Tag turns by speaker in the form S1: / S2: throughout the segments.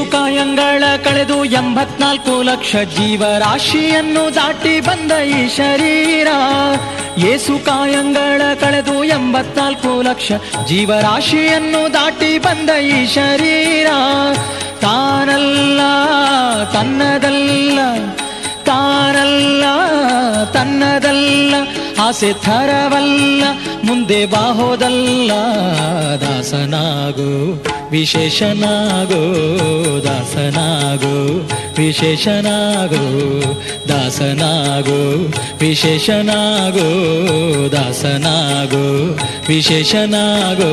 S1: ಯೇಸು ಕಾಯಂಗಳ ಕಳೆದು 84 ಲಕ್ಷ ಜೀವರಾಶಿಯನ್ನು ದಾಟಿ ಬಂದ ಈ ಶರೀರ. ಯೇಸು ಕಾಯಂಗಳ ಕಳೆದು 84 ಲಕ್ಷ ಜೀವರಾಶಿಯನ್ನು ದಾಟಿ ಬಂದ ಈ ಶರೀರ. ತಾನಲ್ಲ ತನ್ನದಲ್ಲ, ತಾನಲ್ಲ ತನ್ನದಲ್ಲ, ಆಸೆ ಥರವಲ್ಲ, ಮುಂದೆ ಬಾಹೋದಲ್ಲ. ದಾಸನಾಗೋ ವಿಶೇಷನಾಗೋ, ದಾಸನಾಗೋ ವಿಶೇಷನಾಗೋ, ದಾಸನಾಗೋ ವಿಶೇಷನಾಗೋ, ದಾಸನಾಗೋ ವಿಶೇಷನಾಗೋ.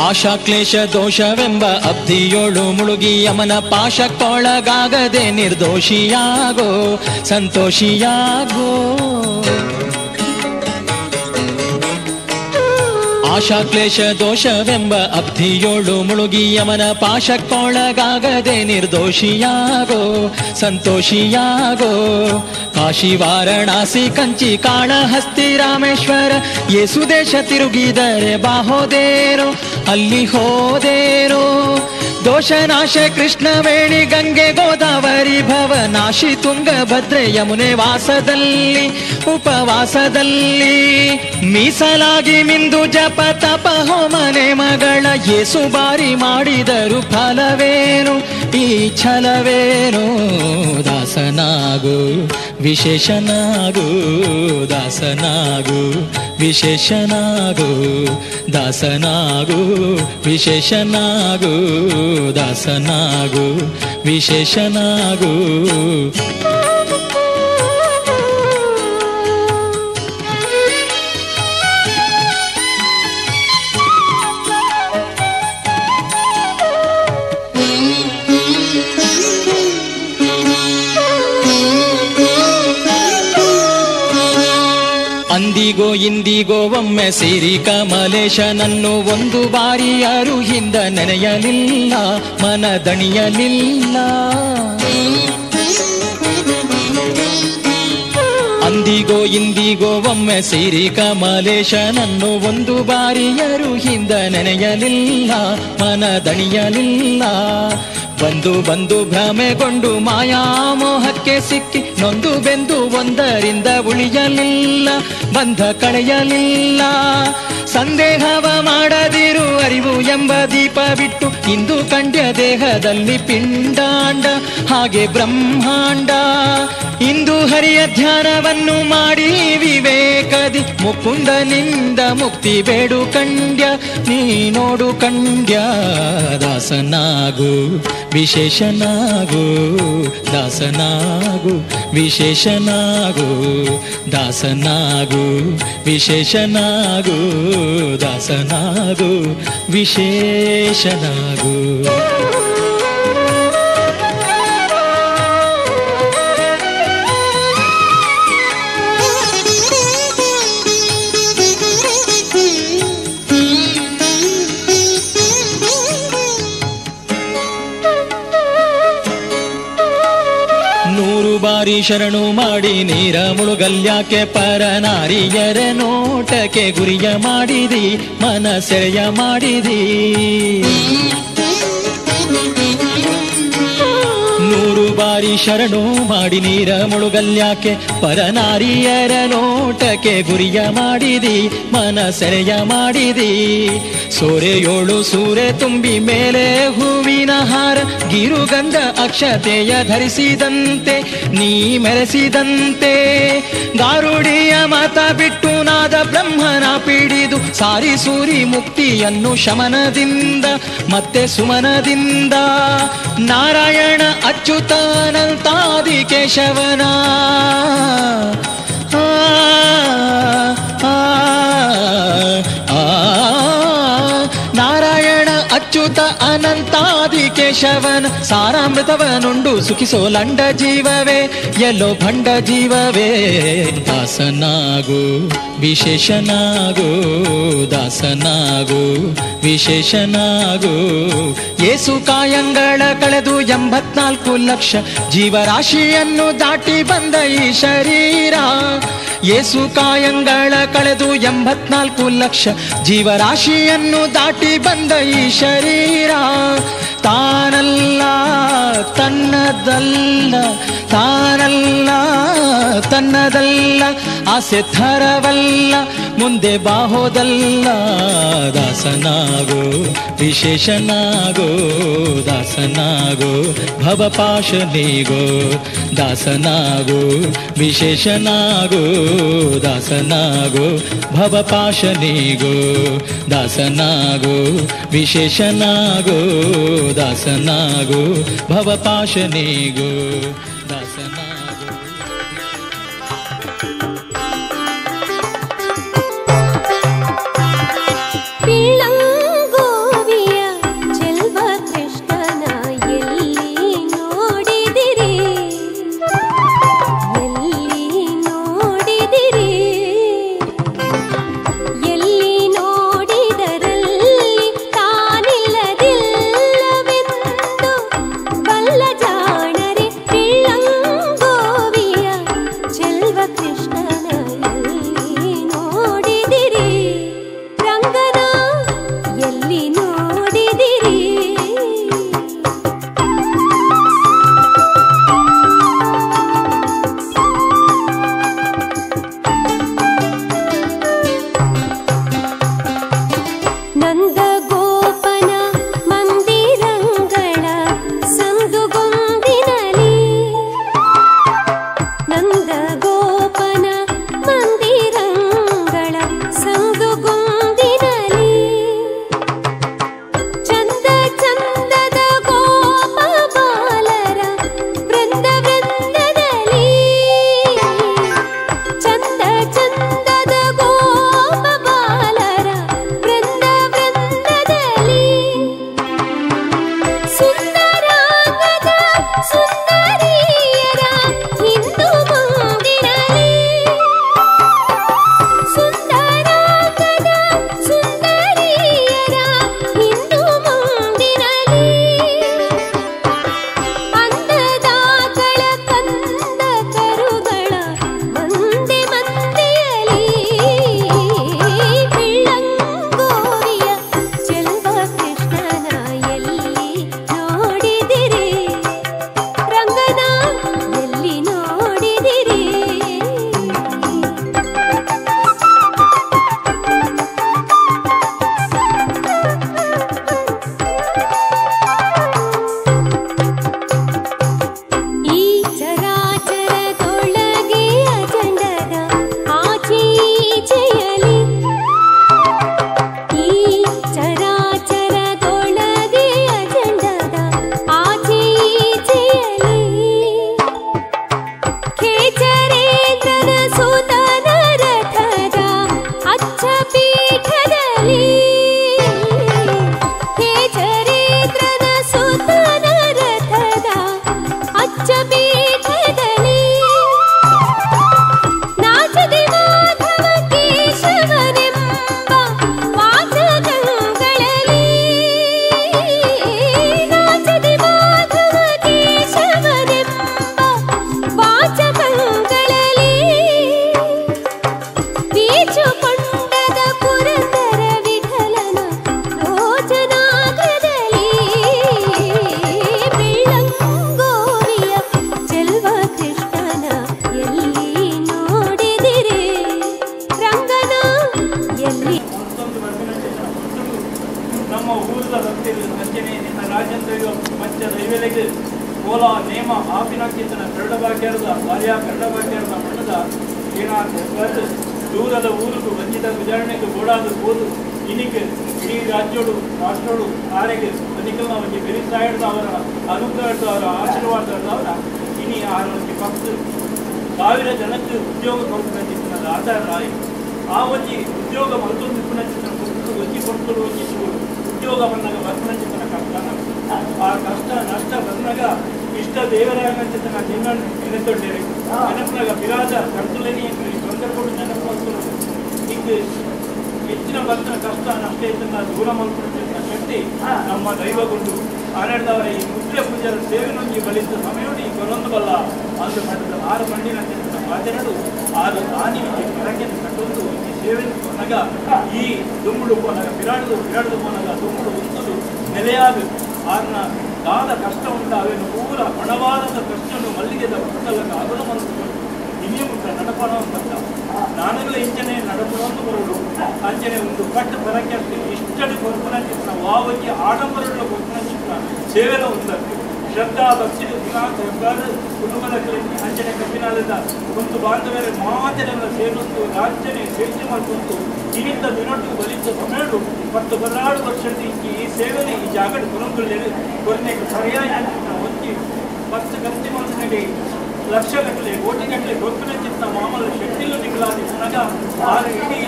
S1: ಆಶಾ ಕ್ಲೇಶ ದೋಷವೆಂಬ ಅಬ್ಧಿಯೋಳು ಮುಳುಗಿ ಯಮನ ಪಾಶಕ್ಕೊಳಗಾಗದೆ ನಿರ್ದೋಷಿಯಾಗೋ, ಸಂತೋಷಿಯಾಗೋ. ಆಶಾ ಕ್ಲೇಶ ದೋಷವೆಂಬ ಅಬ್ಧಿಯೋಳು ಮುಳುಗಿ ಯಮನ ಪಾಶಕ್ಕೊಳಗಾಗದೆ ನಿರ್ದೋಷಿಯಾಗೋ, ಸಂತೋಷಿಯಾಗೋ. ಕಾಶಿ ವಾರಣಾಸಿ ಕಂಚಿ ಕಾಳಹಸ್ತಿ ರಾಮೇಶ್ವರ ಯೇಸು ದೇಶ ತಿರುಗಿದರೆ ಬಾಹೋದೇರೋ, ಅಲ್ಲಿ ಹೋದೇರೋ. ದೋಷನಾಶ ಕೃಷ್ಣವೇಣಿ ಗಂಗೆ ಗೋದಾವರಿ ಭವನಾಶಿ ತುಂಗಭದ್ರೆ ಯಮುನೆ ವಾಸದಲ್ಲಿ ಉಪವಾಸದಲ್ಲಿ ಮೀಸಲಾಗಿ ಮಿಂದು ಜಪ ತಪ ಹೋಮನೆ ಮಗಳ ಯೇಸು ಬಾರಿ ಮಾಡಿದರು ಫಲವೇನು ಈ ಛಲವೇನು. ದಾಸನಾಗು ವಿಶೇಷನಾಗು, ದಾಸನಾಗು ವಿಶೇಷನಾಗು, ದಾಸನಾಗು ವಿಶೇಷನಾಗು, ದಾಸನಾಗು ವಿಶೇಷನಾಗು. ಅಂದಿಗೋ ಇಂದಿಗೋ ಒಮ್ಮೆ ಸಿರಿ ಕಮಲೇಶನನ್ನು ಒಂದು ಬಾರಿ ಯಾರು ಹಿಂದ ನೆನೆಯಲಿಲ್ಲ, ಮನದಣಿಯಲಿಲ್ಲ. ಅಂದಿಗೋ ಇಂದಿಗೋ ಒಮ್ಮೆ ಸಿರಿ ಕಮಲೇಶನನ್ನು ಒಂದು ಬಾರಿ ಯಾರು ಹಿಂದ ನೆನೆಯಲಿಲ್ಲ, ಮನದಣಿಯಲಿಲ್ಲ. ಬಂದು ಬಂದು ಭ್ರಮೆಗೊಂಡು ಮಾಯಾಮೋಹಕ್ಕೆ ಸಿಕ್ಕಿ ನೊಂದು ಬೆಂದು ಒಂದರಿಂದ ಉಳಿಯಲಿಲ್ಲ, ಬಂಧ ಕಳೆಯಲಿಲ್ಲ. ಸಂದೇಹವ ಮಾಡದಿರು ಅರಿವು ಎಂಬ ದೀಪ ಬಿಟ್ಟು ಇಂದು ಕಂಡ್ಯ ದೇಹದಲ್ಲಿ ಪಿಂಡಾಂಡ ಹಾಗೆ ಬ್ರಹ್ಮಾಂಡ. ಇಂದು ಹರಿಯ ಧ್ಯಾನವನ್ನು ಮಾಡಿ ವಿವೇಕದಿ ಮುಕುಂದನಿಂದ ಮುಕ್ತಿ ಬೇಡು ಕಂಡ್ಯ, ನೀ ನೋಡು ಕಂಡ್ಯ. ದಾಸನಾಗು ವಿಶೇಷನಾಗು, ದಾಸನಾಗು ವಿಶೇಷನಾಗು, ದಾಸನಾಗು ವಿಶೇಷನಾಗು, ದಾಸನಾಗು ವಿಶೇಷನಾಗು. ಬಾರಿ ಶರಣು ಮಾಡಿ ನೀರ ಮುಳುಗಲ್ಯಾಕೆ ಪರನಾರಿಯರ ನೋಟಕ್ಕೆ ಗುರಿಯ ಮಾಡಿದಿ, ಮನ ಸೆಳೆಯ ಮಾಡಿದಿ. 100 ಬಾರಿ ಶರಣು ಮಾಡಿ ನೀರ ಮುಳುಗಲ್ಯಾಕೆ ಪರನಾರಿಯರ ನೋಟಕ್ಕೆ ಗುರಿಯ ಮಾಡಿದಿ, ಮನ ಸೆಳೆಯ ಮಾಡಿದಿ. ಸೋರೆಯೋಳು ಸೂರೆ ತುಂಬಿ ಮೇಲೆ ಹೂವಿನ ಹಾರ ಗಿರುಗಂಧ ಅಕ್ಷತೆಯ ಧರಿಸಿದಂತೆ ನೀ ಮೆರೆಸಿದಂತೆ. ಗಾರುಡಿಯ ಮಾತ ಬಿಟ್ಟು ನಾದ ಬ್ರಹ್ಮನ ಪಿಡಿದು ಸಾರಿ ಸೂರಿ ಮುಕ್ತಿಯನ್ನು ಶಮನದಿಂದ ಮತ್ತೆ ಸುಮನದಿಂದ. ನಾರಾಯಣ ಅಚ್ಯುತಾನಂತಾದಿ ಕೇಶವನ ನಾರಾಯಣ ಅಚ್ಯುತ ಅನಂತಾದಿ ಕೇಶವನ ಸಾರಾಮೃತವನುಂಡು ಸುಖಿಸೋಲಂಡ ಜೀವವೇ ಎಲ್ಲೋ ಭಂಡ ಜೀವವೇ. ದಾಸನಾಗು ವಿಶೇಷನಾಗು, ದಾಸನಾಗು ವಿಶೇಷನಾಗು. ಏಸು ಕಾಯಂಗಳ ಕಳೆದು 84 ಲಕ್ಷ ಜೀವರಾಶಿಯನ್ನು ದಾಟಿ ಬಂದ ಈ ಶರೀರ. ಏಸು ಕಾಯಂಗಳ ಕಳೆದು 84 ಲಕ್ಷ ಜೀವರಾಶಿಯನ್ನು ದಾಟಿ ಬಂದ ಈ ಶರೀರ. ತಾನಲ್ಲ ತನ್ನದಲ್ಲ, ತಾನಲ್ಲ ತನ್ನದಲ್ಲ, ಆಸೆ ಥರವಲ್ಲ ಮುಂದೆ ಬಾಹೋದಲ್ಲ. ದಾಸನಾಗೋ ವಿಶೇಷನಾಗೋ, ದಾಸನಾಗೋ ಭವಪಾಶನಿಗೋ. ದಾಸನಾಗೋ ವಿಶೇಷನಾಗೋ, ದಾಸನಾಗೋ ಭವಪಾಶನಿಗೋ. ದಾಸನಾಗೋ ವಿಶೇಷನಾಗೋ, ದಾಸನಾಗೋ ಭವಪಾಶನಿಗೋ. ದಾಸನಾಗೋ
S2: ಕೋಲ ನೇಮ ಆಪಿನಕ್ಕಿಂತನ ಕರಡಬಾಕ್ಯರದ ಬಾಲ್ಯ ಕರಡಬಾಕ್ಯರದ ಮಣ್ಣದ ಏನಾದ ದೂರದ ಊರುಗೂ ವಂಚಿತ ವಿಚಾರಣೆಗೆ ಓಡಾದು ಹೋದು ಇನಿಗೆ ಇಡೀ ರಾಜ್ಯೋಡು ರಾಷ್ಟ್ರೋಡು ಆರೆಗೆ ಅಧಿಕಲ್ನ ಒಂದು ಬೆರೀತಾ ಹಿಡ್ದು ಅವರ ಅನುಗ್ರಹ ಅವರ ಆಶೀರ್ವಾದ ಅವರ ಇನಿ ಆರೋಗ್ಯ ಪಕ್ಷ 1000 ಜನಕ್ಕೆ ಉದ್ಯೋಗ ಕೊಡ್ತಕ್ಕಂಥ ಆಧಾರ ಆ ಒಂದು ಉದ್ಯೋಗ ಮತ್ತೊಂದು ಪುನಃ ಒಂಜಿ ಕೊಡ್ತರು ಒಂಜಿ ಉದ್ಯೋಗ ಬಂದಾಗ ಬರ್ಪಂಚಿತನ ಕಷ್ಟ ಆ ಕಷ್ಟ ನಷ್ಟ ಬಂದಾಗ ಇಷ್ಟ ದೇವರಾಗಂಚಿತನ ನಿನ್ನ ನೆನೆತೊಡ್ಡೇರಿ ನೆನಪಿನಾಗ ಬಿರಾಜ ಕರ್ತುಲೇನಿ ತೊಂದರೆಗಳು ನೆನಪು ಈಗ ಹೆಚ್ಚಿನ ಬಂದ ಕಷ್ಟ ನಷ್ಟ ಇದನ್ನ ದೂರ ಮಾಡ್ಕೊಳ್ತಿದ್ದ ಶಕ್ತಿ ನಮ್ಮ ದೈವಗೊಂಡು ಆನಡ್ದವರ ಈ ಮುಖ್ಯ ಪೂಜಾರ ಸೇವೆನೊಂದಿ ಬಲಿತ ಸಮಯೋಡಿ ಕೊರೊಂದು ಬಲ್ಲ ಅಂದು ಮಟ್ಟದ 6 ಮಂಡಿನ ಮಾತನಾಡು 6 ದಾನಿ ಕೆಳಗೆ ಕಟ್ಟೊಂದು ಈ ಸೇವೆ ಕೊನಗ ಈ ದುಂಬುಡು ಕೊನಗ ಬಿರಾಡದು ಕೊನಗ ದುಂಬುಡು ಉಂಟುದು ನೆಲೆಯಾಗ ಆರ್ನ ದಾದ ಕಷ್ಟ ಉಂಟಾವೇನು ಪೂರ ಹಣವಾದ ಕಷ್ಟವನ್ನು ಮಲ್ಲಿಗೆದ ಪುಟ್ಟಲಕ ಅಗಲು ಮನಸ್ಸು ಇನಿಯ ಮುಟ್ಟ ನಡಪಣ ಅಂತ ನಾನುಗಳ ಇಂಚನೆ ನಡಪಣವನ್ನು ಬರಲು ಅಂಚನೆ ಒಂದು ಕಟ್ಟ ಬರಕ್ಕೆ ಇಷ್ಟಡಿ ಕೊರಪನ ಚಿತ್ರ ವಾವಕ್ಕೆ ಆಡಂಬರಗಳ ಕೊರಪನ ಚಿತ್ರ ಸೇವೆನ ಉಂಟು ಶ್ರದ್ಧಾ ಭಕ್ತಿ ದಿನಾಂಕ ಹೆಬ್ಬಾರು ಕುಟುಂಬದ ಅಂಚನೆ ಕಬ್ಬಿನಾಲದ ಒಂದು ಬಾಂಧವ್ಯ ಮಾತೆಲ್ಲ ಸೇರುತ್ತು ರಾಜ್ಯನೇ ಸೇರ್ಚೆ ಮಾಡ್ಕೊಂಡು ಇನಿಂದ ದಿನೊಟ್ಟು ಬಲಿತ ಸಮಯಡು ಮತ್ತು 16 ವರ್ಷದ ಈ ಸೇವೆನೇ ಈ ಜಾಗದ ಕೊರಂಗುಳ್ಳಿ ಕೊರನೆ ಸರಿಯಾಗಿ ಹೊತ್ತಿ 10 ಗಂಟೆ ಮಾತಿನಲ್ಲಿ ಲಕ್ಷಗಟ್ಟಲೆ ಕೋಟಿಗಟ್ಟಲೆ ಕೊರಪನ ಚಿತ್ತ ಮಾಮೂಲ ಶಕ್ತಿಲು ನಿಗಲಾದಿ ಪುನಗ 6 ಇಡೀ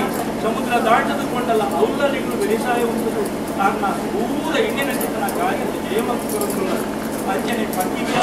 S2: ಸಮುದ್ರ ದಾಟದುಕೊಂಡಲ್ಲ ಔಲ್ಲರಿಗಳು ವ್ಯವಸಾಯ ಉಂಟು ಕಾರಣ ಪೂರ ಇಂಡಿಯನ ಚಿತ್ತನ ಕಾರ್ಯದ ಜಯಮಂತ ಕೊರಂಗುಳ್ಳ ಅಂಚನೆ ಪಟ್ಟಿಗೆ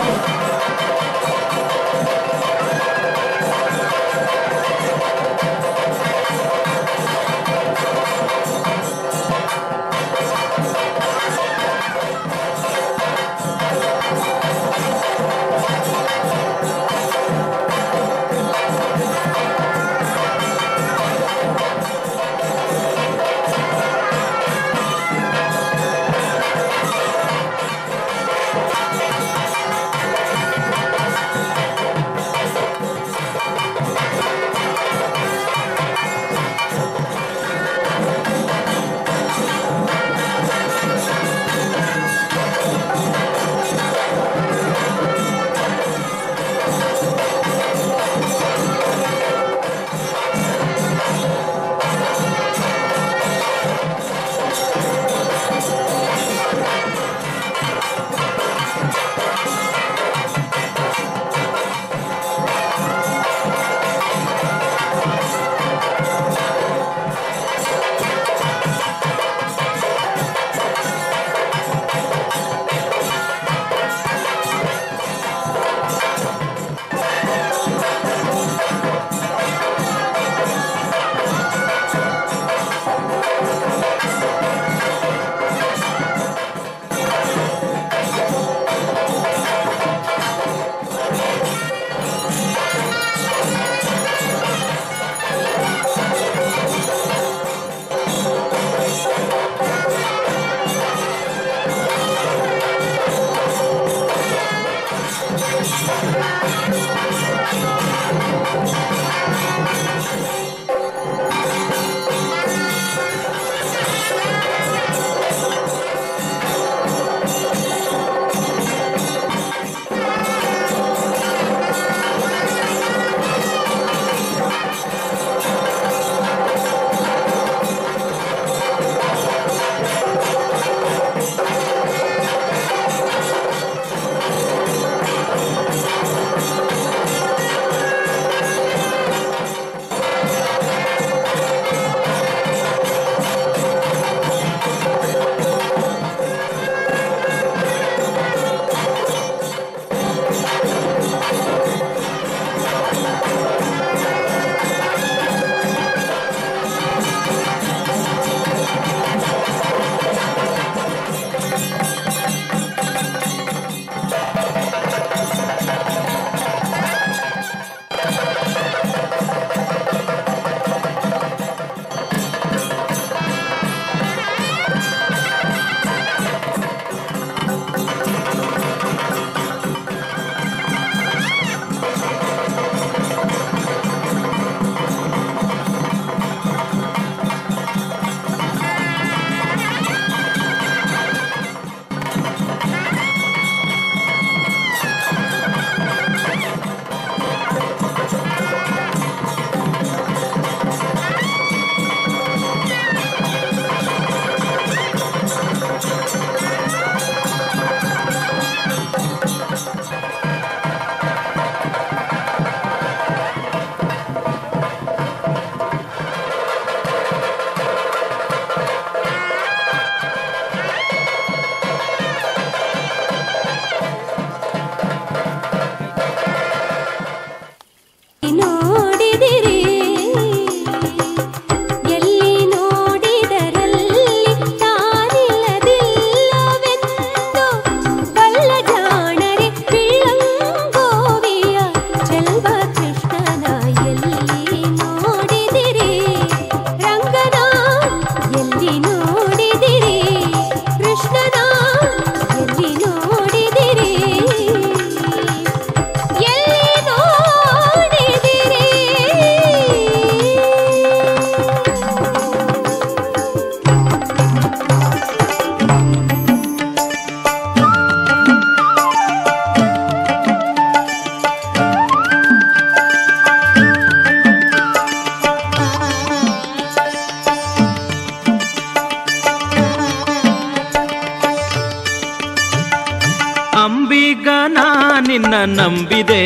S1: ನಿನ್ನ ನಂಬಿದೆ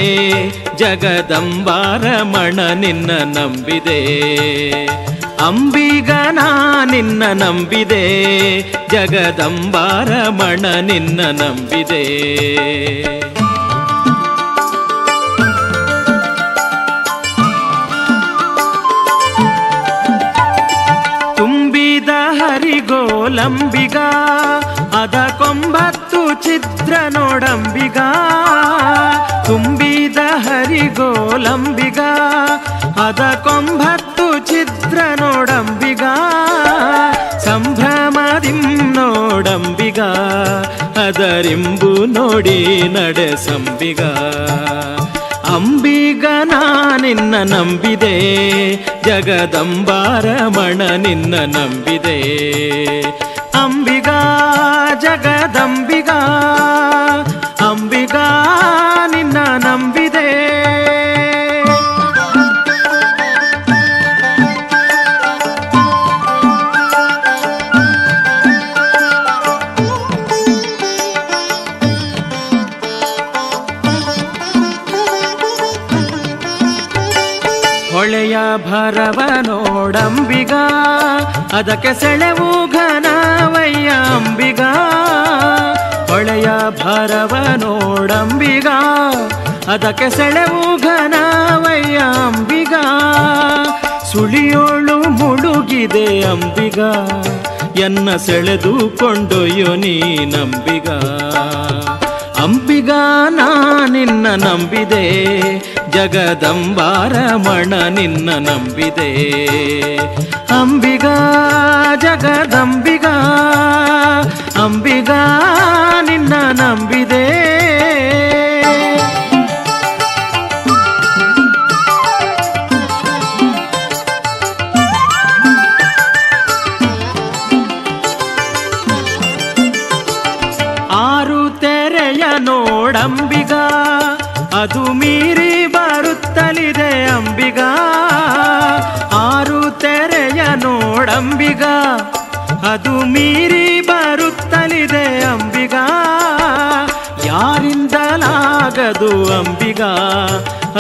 S1: ಜಗದಂಬಾರಮಣ ನಿನ್ನ ನಂಬಿದೆ ಅಂಬಿಗನ ನಿನ್ನ ನಂಬಿದೆ ಜಗದಂಬಾರಮಣ ನಿನ್ನ ನಂಬಿದೆ ತುಂಬಿದ ಹರಿಗೋಲಂಬಿಗ ಅದ ಕೊಂಬತ್ತು ಚಿತ್ರ ನೋಡಂಬಿಗ ತುಂಬಿದ ಹರಿಗೋಲಂಬಿಗ ಅದ ಕೊಂಬತ್ತು ಚಿತ್ರ ನೋಡಂಬಿಗ ಸಂಭ್ರಮದಿಂ ನೋಡಂಬಿಗ ಅದರಿಂಬು ನೋಡಿ ನಡೆಸಂಬಿಗ ಅಂಬಿಗ ನಿನ್ನ ನಂಬಿದೆ ಜಗದಂಬಾರಮಣ ನಿನ್ನ ನಂಬಿದೆ ಅಂಬಿಗ ಜಗದಂಬಿಗ ಅಂಬಿಗ ನಿನ್ನ ನಂಬಿದೆ ಹೊಳೆಯ ಭರವ ನೋಡಂಬಿಗ ಅದಕ್ಕೆ ಸೆಳೆವು ಘನವಯ್ಯ ಅಂಬಿಗ ಹೊಳೆಯ ಭರವ ನೋಡಂಬಿಗ ಅದಕ್ಕೆ ಸೆಳೆವು ಘನವಯ್ಯ ಅಂಬಿಗ ಸುಳಿಯೋಳು ಮುಳುಗಿದೆ ಅಂಬಿಗ ಎನ್ನ ಸೆಳೆದು ಕೊಂಡೊಯ್ಯೋ ನೀನಂಬಿಗ ಅಂಬಿಗ ನಿನ್ನ ನಂಬಿದೆ ಜಗದಂಬಾರಮಣ ನಿನ್ನ ನಂಬಿದೆ ಅಂಬಿಗ ಜಗದಂಬಿಗ ಅಂಬಿಗ ನಿನ್ನ ನಂಬಿದೆ ಆರು ತೆರೆಯ ನೋಡಂಬಿಗ ಅದು ಮೀರಿ ಬರುತ್ತಲಿದೆ ಅಂಬಿಗ ಆರು ತೆರೆಯ ನೋಡಂಬಿಗ ಅದು ಮೀರಿ ಬರುತ್ತಲಿದೆ ಅಂಬಿಗ ಯಾರಿಂದಲಾಗದು ಅಂಬಿಗ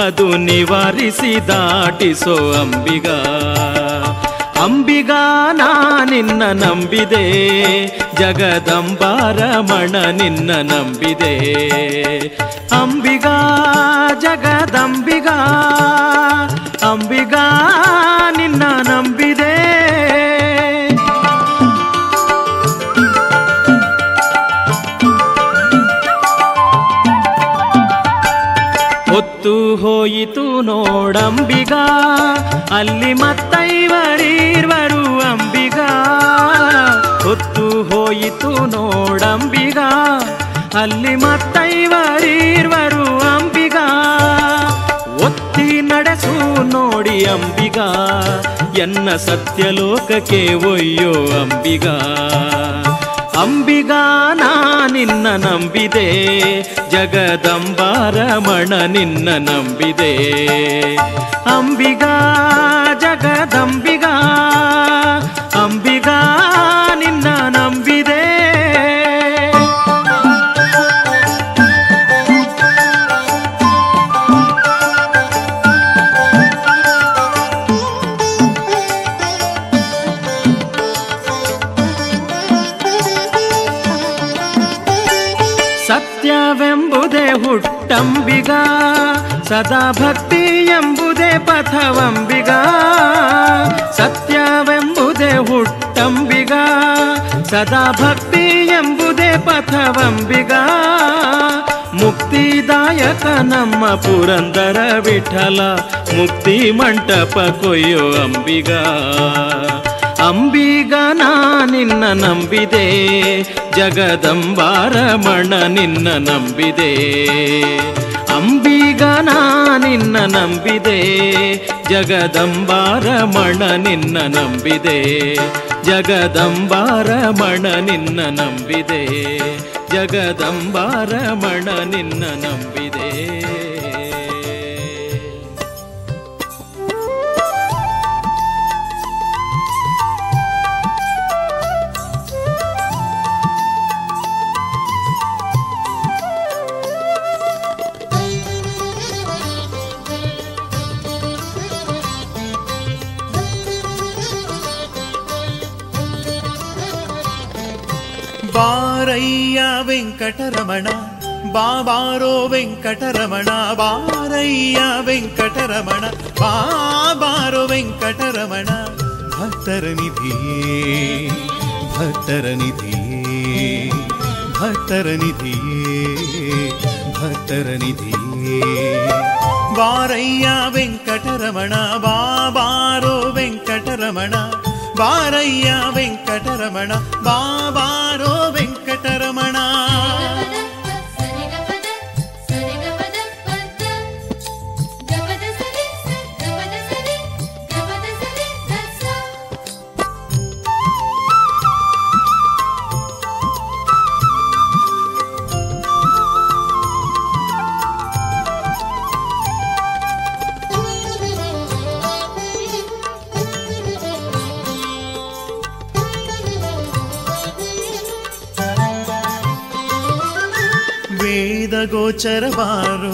S1: ಅದು ನಿವಾರಿಸಿ ದಾಟಿಸೋ ಅಂಬಿಗ ಅಂಬಿಗ ನಿನ್ನ ನಂಬಿದೆ ಜಗದಂಬಾರಮಣ ನಿನ್ನ ನಂಬಿದೆ ಅಂಬಿಗ ಜಗದಂಬಿಗ ಅಂಬಿಗ ನಿನ್ನ ನಂಬಿದೆ ಹೊತ್ತು ಹೋಯಿತು ನೋಡಂಬಿಗ ಅಲ್ಲಿ ಮತ್ತೈವರೀರ್ವರು ಅಂಬಿಗ ಹೊತ್ತು ಹೋಯಿತು ನೋಡಂಬಿಗ ಅಲ್ಲಿ ಮತ್ತೈವರೀರ್ವರು ಅಂಬಿಗ ಒತ್ತಿ ನಡೆಸು ನೋಡಿ ಅಂಬಿಗ ಎನ್ನ ಸತ್ಯಲೋಕಕ್ಕೆ ಒಯ್ಯೋ ಅಂಬಿಗ ಅಂಬಿಗ ನಿನ್ನ ನಂಬಿದೆ ಜಗದಂಬಾರಮಣ ನಿನ್ನ ನಂಬಿದೆ ಅಂಬಿಗ ಜಗದಂಬಿಗ ಅಂಬಿಗ ನಿನ್ನ ನಂಬಿದೆ ಸತ್ಯವೆಂಬುದೇ ಹುಟ್ಟಂಬಿಗ ಸದಾ ಭಕ್ತಿ ಎಂಬುದೇ ಪಥವಂಬಿಗ ಸತ್ಯವೆಂಬುದೇ ಹುಟ್ಟಂಬಿಗ ಸದಾ ಭಕ್ತಿ ಎಂಬುದೇ ಪಥವಂಬಿಗ ಮುಕ್ತಿದಾಯಕ ನಮ್ಮ ಪುರಂದರ ವಿಠಲ ಮುಕ್ತಿ ಮಂಟಪ ಕೊಯ್ಯೋ ಅಂಬಿಗ ಅಂಬಿಗ ನಿನ್ನ ನಂಬಿದೆ ಜಗದಂಬಾರಮಣ ನಿನ್ನ ನಂಬಿದೆ ಅಂಬಿಗ ನಿನ್ನ ನಂಬಿದೆ ಜಗದಂಬಾರಮಣ ನಿನ್ನ ನಂಬಿದೆ ಜಗದಂಬಾರಮಣ ನಿನ್ನ ನಂಬಿದೆ ಜಗದಂಬಾರಮಣ ನಿನ್ನ ನಂಬಿದೆ
S3: ಬಾರಯ್ಯ ವೆಂಕಟರಮಣ ಬಾಬಾರೋ ವೆಂಕಟರಮಣ ಬಾರಯ್ಯ ವೆಂಕಟರಮಣ ಬಾಬಾರೋ ವೆಂಕಟರಮಣ ಭಕ್ತರ ನಿಧಿಯೇ ಭಕ್ತರ ನಿಧಿಯೇ ಭಕ್ತರ ನಿಧಿಯೇ ಭಕ್ತರ ನಿಧಿಯೇ ಬಾರಯ್ಯ ವೆಂಕಟರಮಣ ಬಾಬಾರೋ ವೆಂಕಟರಮಣ ಬಾರಯ್ಯ ವೆಂಕಟರಮಣ ಬಾಬಾರೋ ವೆಂಕಟರಮಣ ವೇದಗೋಚರ ಬಾರು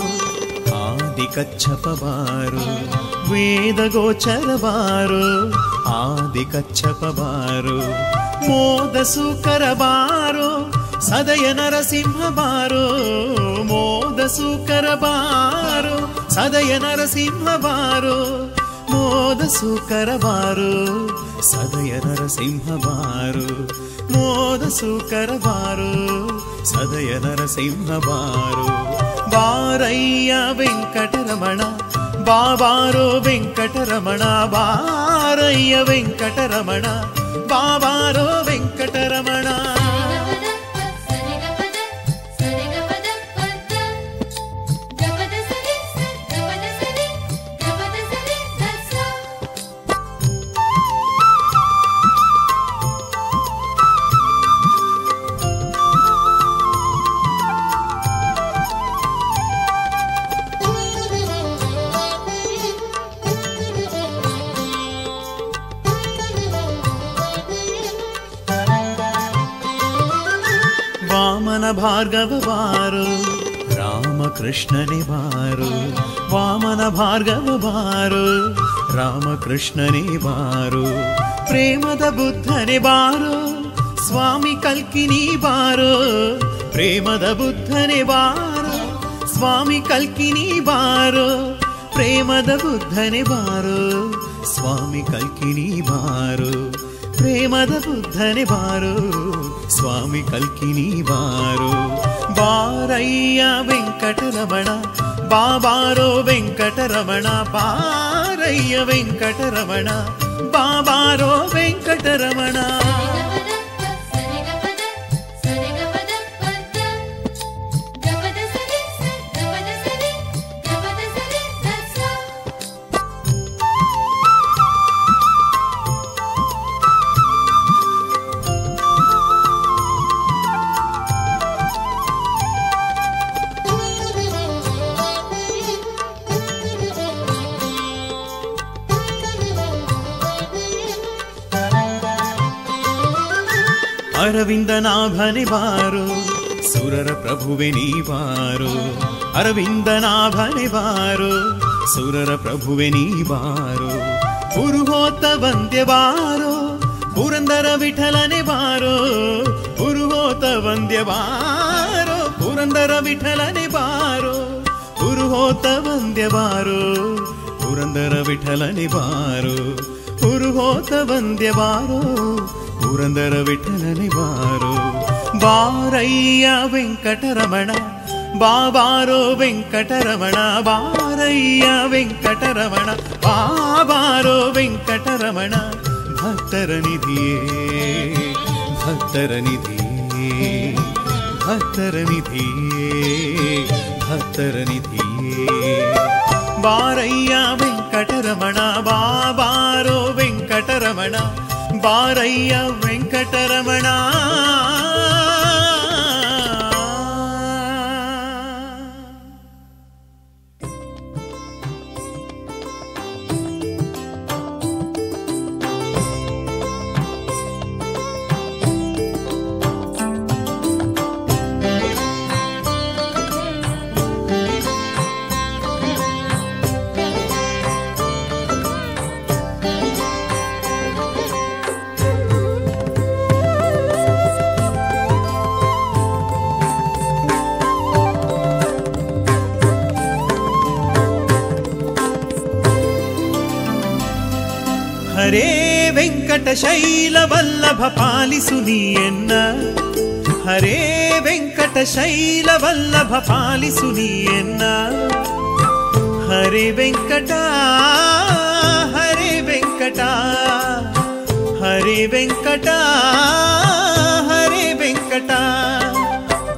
S3: ಆದಿ ಕಚ್ಚಪ ಬಾರು ವೇದಗೋಚರ ಬಾರು ಆದಿ ಕಚ್ಚಪ ಬಾರು ಮೋದ ಸೂಕರ ಬಾರು ಸದಯ ನರಸಿಂಹ ಬಾರು ಮೋದ ಸೂಕರ ಬಾರು ಸದಯ ನರಸಿಂಹ ಬಾರು ಮೋದ ಸೂಕರ ಬಾರು ಸದಯ ನರಸಿಂಹ ಬಾರು ಮೋದ ಸೂಕರ ಬಾರು ಸದಯ ನರಸಿಂಹ ಬಾರು ಬಾರಯ್ಯ ವೆಂಕಟರಮಣ ಬಾಬಾರೋ ವೆಂಕಟರಮಣ ಬಾರಯ್ಯ ವೆಂಕಟರಮಣ ಬಾಬಾರೋ ವೆಂಕಟರಮಣ ವಾಮನ ಭಾರ್ಗವ ಬಾರು ರಾಮಕೃಷ್ಣನೇ ಬಾರು ವಾಮನ ಭಾರ್ಗವ ಬಾರು ರಾಮಕೃಷ್ಣನೇ ಬಾರು ಪ್ರೇಮದ ಬುದ್ಧನೇ ಬಾರು ಸ್ವಾಮಿ ಕಲ್ಕಿನಿ ಬಾರು ಪ್ರೇಮದ ಬುದ್ಧನೇ ಬಾರು ಸ್ವಾಮಿ ಕಲ್ಕಿನಿ ಬಾರು ಪ್ರೇಮದ ಬುದ್ಧನೇ ಬಾರು ಸ್ವಾಮಿ ಕಲ್ಕಿನಿ ಬಾರು ಪ್ರೇಮದ ಬುದ್ಧನೇ ಬಾರು ಸ್ವಾಮಿ ಕಲ್ಕಿನಿ ಬಾರು ಬಾರಯ್ಯ ವೆಂಕಟರಮಣ ಬಾಬಾರೋ ವೆಂಕಟರಮಣ ಬಾರಯ್ಯ ವೆಂಕಟರಮಣ ಬಾಬಾರೋ ವೆಂಕಟರಮಣ ಅರವಿಂದನಾಭನೆ ಬಾರು ಸುರರ ಪ್ರಭುವೆ ನೀ ಬಾರು ಅರವಿಂದನಾಭನೆ ಬಾರು ಸುರರ ಪ್ರಭುವೆ ನೀ ಬಾರು ಪುರುಹೋತ ವಂದ್ಯ ಬಾರು ಪುರಂದರ ವಿಠಲನೆ ಬಾರು ಪುರುಹೋತ ವಂದ್ಯ ಬಾರು ಪುರಂದರ ವಿಠಲನೆ ಬಾರು ಪುರುಹೋತ ವಂದ್ಯ ಬಾರು ಪುರಂದರ ವಿಠಲನೆ ಬಾರು ಪುರುಹೋತ ವಂದ್ಯ ಬಾರು ಪುರಂದರ ವಿಠಲನೆ ಬಾರು ಬಾರಯ್ಯ ವೆಂಕಟರಮಣ ಬಾಬಾರೋ ವೆಂಕಟರಮಣ ಬಾರಯ್ಯ ವೆಂಕಟರಮಣ ಬಾಬಾರೋ ವೆಂಕಟರಮಣ ಭಕ್ತರ ನಿಧಿಯೇ ಭಕ್ತರ ನಿಧಿಯೇ ಭಕ್ತರ ನಿಧಿಯೇ ಭಕ್ತರ ನಿಧಿಯೇ ಬಾರಯ್ಯ ವೆಂಕಟರಮಣ ಬಾಬಾರೋ ವೆಂಕಟರಮಣ ಬಾರಯ್ಯ ವೆಂಕಟರಮಣ ಹರೇ ವೆಂಕಟ ಶೈಲವಲ್ಲಭ ಪಾಲಿಸು ನೀಯನ್ನ, ಹರೇ ವೆಂಕಟ ಶೈಲವಲ್ಲಭ ಪಾಲಿಸು ನೀಯನ್ನ. ಹರೇ ವೆಂಕಟ ಹರೇ ವೆಂಕಟ ಹರೇ ವೆಂಕಟ ಹರೇ ವೆಂಕಟ.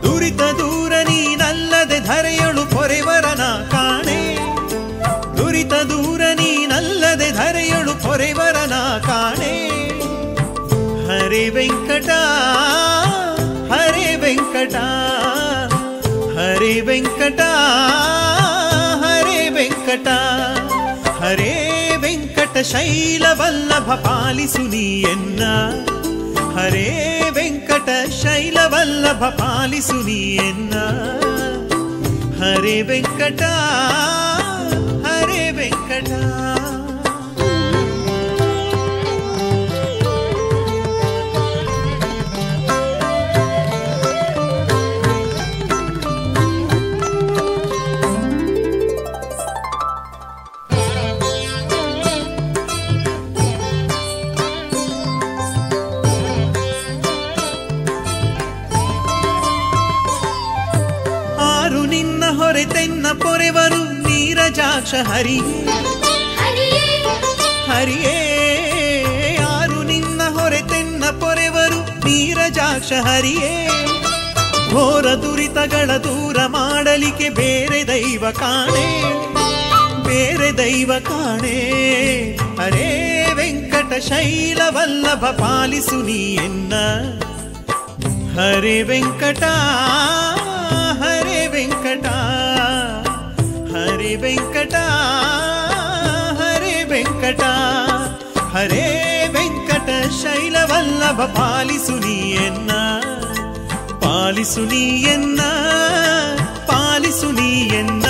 S3: ದುರಿತ ದೂರ ನೀನಲ್ಲದೆ ಧರೆಯೊಳು ಪೊರೆವರನ ಕಾಣೆ, ದುರಿತ ದೂರ ನೀನಲ್ಲದೆ ಧರೆಯೊಳು ಪೊರೆವರನ ಕಾಣೆ. ಹರೇ ವೆಂಕಟ ಹರೇ ವೆಂಕಟ ಹರೇ ವೆಂಕಟ ಹರೇ ವೆಂಕಟ. ಹರೇ ವೆಂಕಟ ಶೈಲವಲ್ಲಭ ಪಾಲಿಸು ನೀಯನ್ನ, ಹರೇ ವೆಂಕಟ ಶೈಲವಲ್ಲಭ ಪಾಲಿಸು ನೀಯನ್ನ. ಹರೇ ವೆಂಕಟ ಹರೇ ವೆಂಕಟ. ತೆನ್ನ ಪೊರೆವರು ನೀರಜಾಕ್ಷ ಹರಿಯೇ ಹರಿಯೇ. ಯಾರು ನಿನ್ನ ಹೊರೆ ತೆನ್ನ ಪೊರೆವರು ನೀರಜಾಕ್ಷ ಹರಿಯೇ. ಘೋರ ದುರಿತಗಳ ದೂರ ಮಾಡಲಿಕ್ಕೆ ಬೇರೆ ದೈವ ಕಾಣೆ, ಬೇರೆ ದೈವ ಕಾಣೆ. ಹರೇ ವೆಂಕಟ ಶೈಲವಲ್ಲಭ ಪಾಲಿಸು ನೀಯನ್ನ. ಹರೇ ವೆಂಕಟ ಹರೇ ವೆಂಕಟ ಹರೇ ವೆಂಕಟ ಹರೇ ವೆಂಕಟ. ಹರೇ ವೆಂಕಟ ಶೈಲವಲ್ಲಭ ಪಾಲಿಸು ನೀಯನ್ನ, ಪಾಲಿಸು ನೀಯನ್ನ ಪಾಲಿಸು ನೀಯನ್ನ.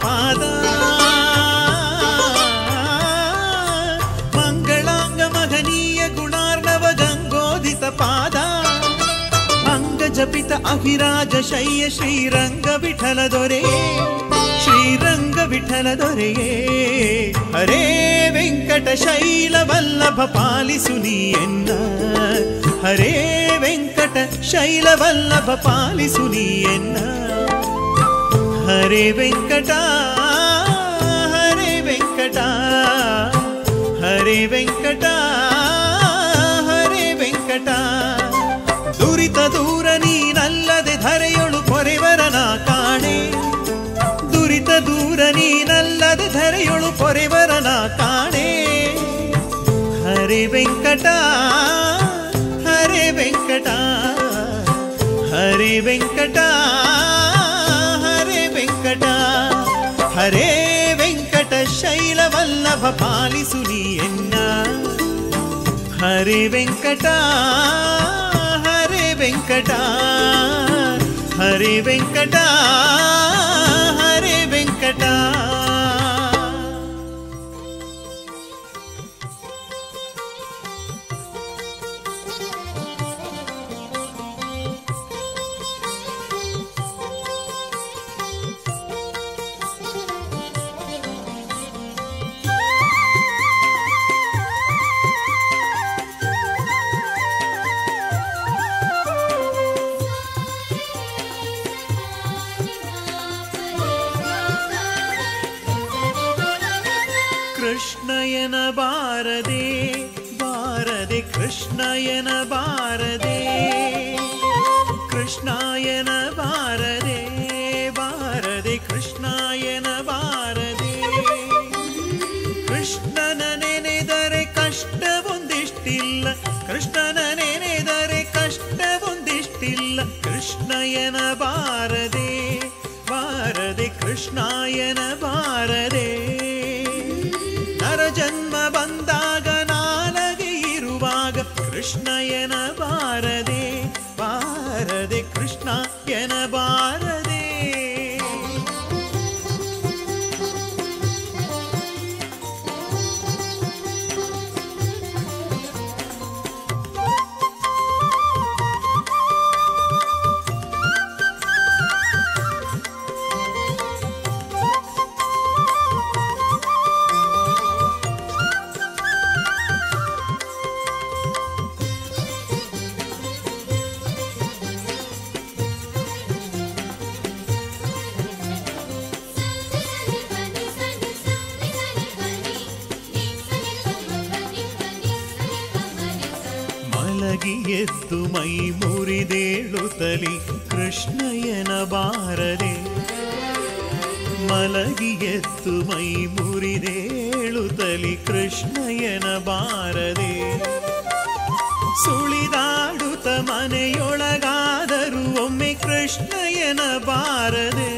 S3: ಪಾದ ಮಂಗಳಾಂಗ ಮಹನೀಯ ಗುಣಾರ್ಣವ ಗಂಗೋದಿತ ಪಾದ. ಅಂಗ ಜಪಿತ ಅಭಿರಾಜ ಶಯ್ಯ ಶ್ರೀರಂಗ ವಿಠಲ ದೊರೆಯೇ, ಶ್ರೀರಂಗ ವಿಠಲ ದೊರೆಯೇ. ಹರೇ ವೆಂಕಟ ಶೈಲವಲ್ಲಭ ಪಾಲಿಸು ನೀಯನ್ನ, ಹರೇ ವೆಂಕಟ ಶೈಲವಲ್ಲಭ ಪಾಲಿಸು ನೀಯನ್ನ. ಹರೇ ವೆಂಕಟ ಹರೇ ವೆಂಕಟ ಹರೇ ವೆಂಕಟ ಹರೇ ವೆಂಕಟ. ದುರಿತ ದೂರ ನೀನಲ್ಲದೆ ಧರೆಯೊಳು ಪೊರೆವರನ ಕಾಣೆ, ದುರಿತ ದೂರ ನೀನಲ್ಲದೆ ಧರೆಯೊಳು ಪೊರೆವರನ ಕಾಣೆ. ಹರೇ ವೆಂಕಟ ಹರೇ ವೆಂಕಟ ಹರೇ ವೆಂಕಟ ಹರೇ ವೆಂಕಟ ಶೈಲವಲ್ಲಭ ಪಾಲಿಸು ನೀಯನ್ನ. ಹರೇ ವೆಂಕಟ ಹರೇ ವೆಂಕಟ ಹರೇ ವೆಂಕಟ ಹರೇ ವೆಂಕಟ. ಕೃಷ್ಣಯನ ಬಾರದೆ ಬಾರದೆ ಕೃಷ್ಣಯನ ಬಾರದೆ, ಕೃಷ್ಣಾಯನ ಬಾರದೆ ಬಾರದೆ ಕೃಷ್ಣಾಯನ ಬಾರದೆ. ಕೃಷ್ಣನ ನೆನೆದರೆ ಕಷ್ಟವೊಂದಿಷ್ಟಿಲ್ಲ, ಕೃಷ್ಣನ ನೆನೆದರೆ ಕಷ್ಟವೊಂದಿಷ್ಟಿಲ್ಲ. ಕೃಷ್ಣಯನ ಬಾರದೆ ಬಾರದೆ ಕೃಷ್ಣಾಯನ ಬಾರದೆ. ನರ ಜನ್ಮ ಬಂದಾಗ ನಾಲಗೆ ಇರುವಾಗ ಕೃಷ್ಣಯನ ಬಾರದೆ ಬಾರದೆ ಕೃಷ್ಣಯನ ಬಾರದೆ. ಮಲಗಿ ಎದ್ದು ಮೈ ಮುರಿದೇಳುತ್ತಲಿ ಕೃಷ್ಣಯನ ಬಾರದೆ. ಮಲಗಿ ಎದ್ದು ಮೈ ಮುರಿದೇಳುತ್ತಲಿ ಕೃಷ್ಣಯನ ಬಾರದೆ. ಸುಳಿದಾಡುತ್ತ ಮನೆಯೊಳಗಾದರೂ ಒಮ್ಮೆ ಕೃಷ್ಣಯನ ಬಾರದೆ.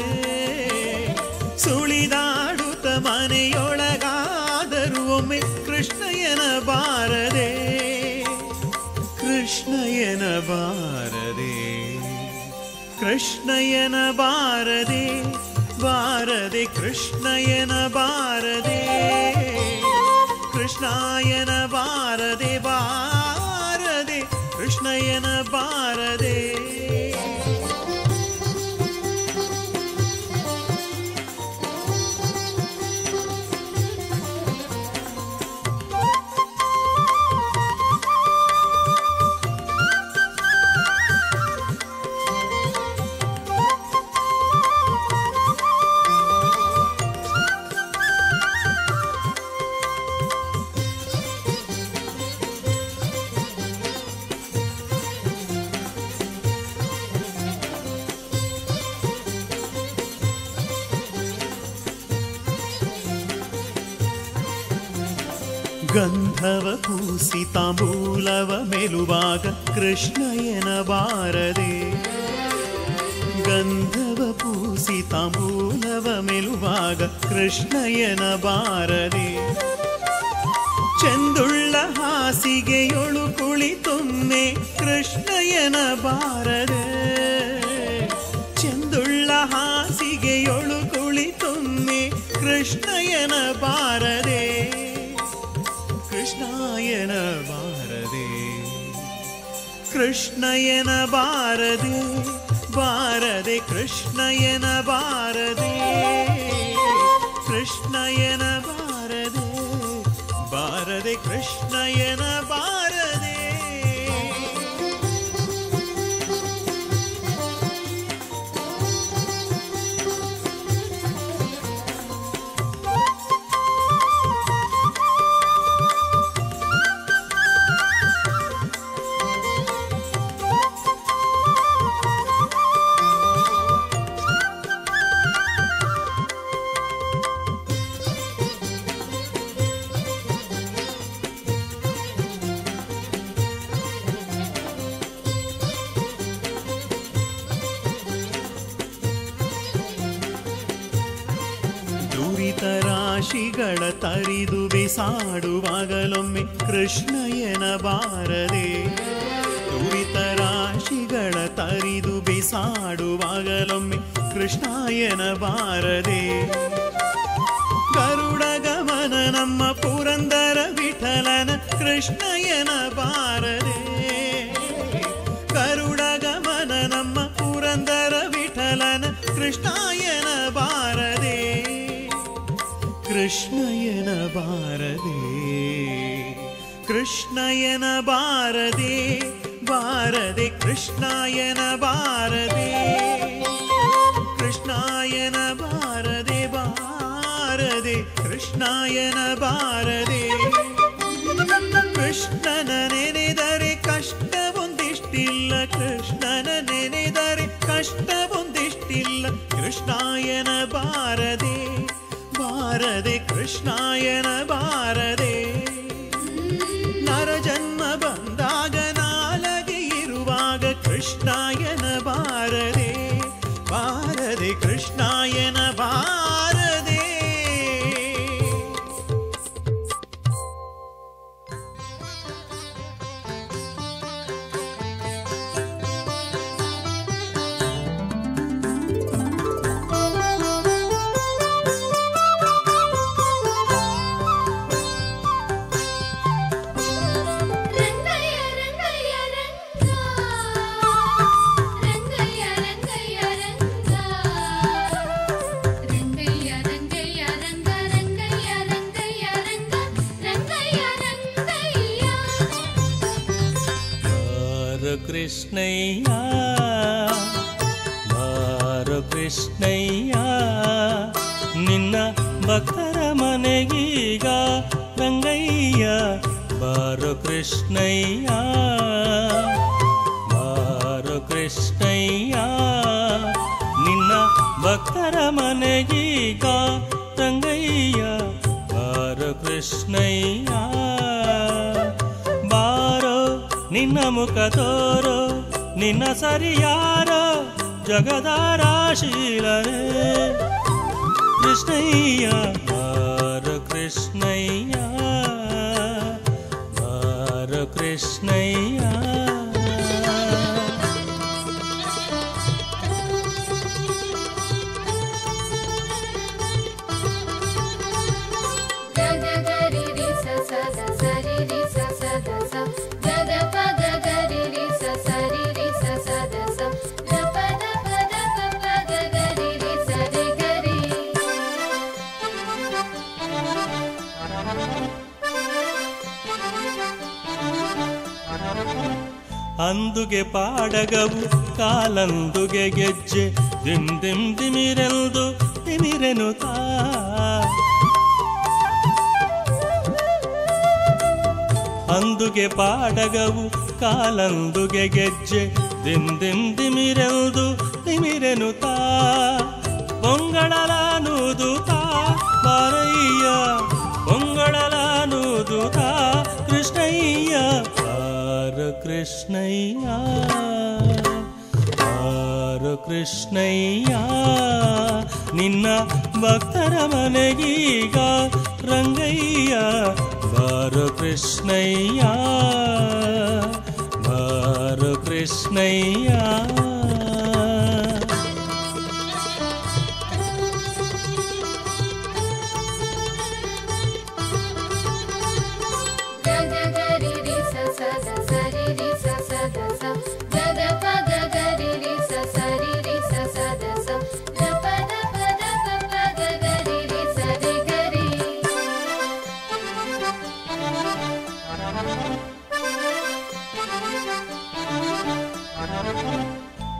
S3: ಸುಳಿದಾಡುತ್ತ ಮನೆಯೊಳಗಾದರೂ ಒಮ್ಮೆ ಕೃಷ್ಣಯನ ಬಾರದೆ. ಕೃಷ್ಣಯನ ಬಾರದೆ ಕೃಷ್ಣಯನ ಬಾರದೆ ಬಾರದೆ ಕೃಷ್ಣಯನ ಬಾರದೆ. ಕೃಷ್ಣಯನ ಬಾರದೆ ಬಾರದೆ ಕೃಷ್ಣಯನ ಬಾರದೆ. ಗಂಧವ ಪೂಸಿ ತಾಂಬೂಲವ ಮೆಲುವಾಗ ಕೃಷ್ಣಯನ ಬಾರದೆ. ಗಂಧವ ಪೂಸಿ ತಾಂಬೂಲವ ಮೆಲುವಾಗ ಕೃಷ್ಣಯನ ಬಾರದೆ. ಚಂದುಳ್ಳ ಹಾಸಿಗೆಯೊಳು ಕುಳಿತೊಮ್ಮೆ ಕೃಷ್ಣಯನ ಬಾರದೆ. ಚಂದುಳ್ಳ ಹಾಸಿಗೆಯೊಳು ಕುಳಿತೊಮ್ಮೆ ಕೃಷ್ಣಯನ ಬಾರದೆ. ಕೃಷ್ಣಯನ ಬಾರದೆ ಕೃಷ್ಣಯನ ಬಾರದೆ ಬಾರದೆ ಕೃಷ್ಣಯನ ಬಾರದೆ. ಕೃಷ್ಣಯನ ಬಾರದೆ ಬಾರದೆ ಕೃಷ್ಣಯನ ಬಾರದೆ. ರಾಶಿಗಳ ತರಿದು ಬಿಸಾಡುವಾಗಲೊಮ್ಮೆ ಕೃಷ್ಣಯನ ಬಾರದೆ. ದುರಿತ ರಾಶಿಗಳ ತರಿದು ಬಿಸಾಡುವಾಗಲೊಮ್ಮೆ ಕೃಷ್ಣಯನ ಬಾರದೆ. ಗರುಡ ಗಮನ ನಮ್ಮ ಪುರಂದರ ವಿಠಲನ ಕೃಷ್ಣಯನ ಬಾರದೆ. ಗರುಡ ಗಮನ ನಮ್ಮ ಪುರಂದರ ವಿಠಲನ ಕೃಷ್ಣಯನ ಬಾರದೆ. ಕೃಷ್ಣಯನ ಬಾರದೆ ಕೃಷ್ಣಯನ ಬಾರದೆ ಬಾರದೆ ಕೃಷ್ಣಯನ ಬಾರದೆ. ಕೃಷ್ಣಯನ ಬಾರದೆ ಬಾರದೆ ಕೃಷ್ಣಯನ ಬಾರದೆ. ಕೃಷ್ಣನ ನೆನೆದರೆ ಕಷ್ಟವೊಂದಿಷ್ಟಿಲ್ಲ. ಕೃಷ್ಣನ ನೆನೆದರೆ ಕಷ್ಟವೊಂದಿಷ್ಟಿಲ್ಲ. ಕೃಷ್ಣಯನ ಬಾರದೆ ಬಾರದೆ ಕೃಷ್ಣಯನ ಬಾರದೆ. ನರಜನ್ಮ ಬಂದಾಗ ನಾಲಗೆ ಇರುವಾಗ ಕೃಷ್ಣಯನ ಬಾರದೆ ಬಾರದೆ ಕೃಷ್ಣಯನ ಬಾರದೆ.
S4: ಬಾರೋ ಕೃಷ್ಣಯ್ಯ ಬಾರೋ ಕೃಷ್ಣಯ್ಯ ನಿನ್ನ ಭಕ್ತರ ಮನೆಗೀಗ ರಂಗಯ್ಯ ಬಾರೋ ಕೃಷ್ಣಯ್ಯ ಬಾರೋ ಕೃಷ್ಣಯ್ಯ ನಿನ್ನ ಭಕ್ತರ ಮನೆಗೀಗ ರಂಗಯ್ಯ ಬಾರೋ ಕೃಷ್ಣಯ್ಯ ಬಾರೋ ನಿನ್ನ ಮುಖ ತೋರೋ ನಿನ್ನ ಸರಿಯಾರೋ ಜಗದಾರಾಶೀಲನೆ ಕೃಷ್ಣಯ್ಯ ಬಾರೋ ಕೃಷ್ಣಯ್ಯ ಬಾರೋ ಕೃಷ್ಣಯ್ಯ ಅಂದುಗೆ ಪಾಡಗವು ಕಾಲಂದುಗೆ ಗೆಜ್ಜೆ ದಿಮ್ ದಿಮ್ ದಿಮಿರೆಂದು ತಿಮಿರೆನು ತಾ ಅಂದುಗೆ ಪಾಡಗವು ಕಾಲಂದುಗೆ ಗೆಜ್ಜೆ ದಿಮ್ ದಿಮ್ ದಿಮಿರೆಂದು ತಿಮಿರೆನು ತಾ ಪೊಂಗಳಲಾನುದು ತಾ ಬಾರಯ್ಯ ಪೊಂಗಳಲಾನುದು ತಾ ಕೃಷ್ಣಯ್ಯ ಬಾರೋ ಕೃಷ್ಣಯ್ಯ ಬಾರೋ ಕೃಷ್ಣಯ್ಯ ನಿನ್ನ ಭಕ್ತರ ಮನೆಗೀಗ ರಂಗಯ್ಯ ಬಾರೋ ಕೃಷ್ಣಯ್ಯ ಬಾರೋ ಕೃಷ್ಣಯ್ಯ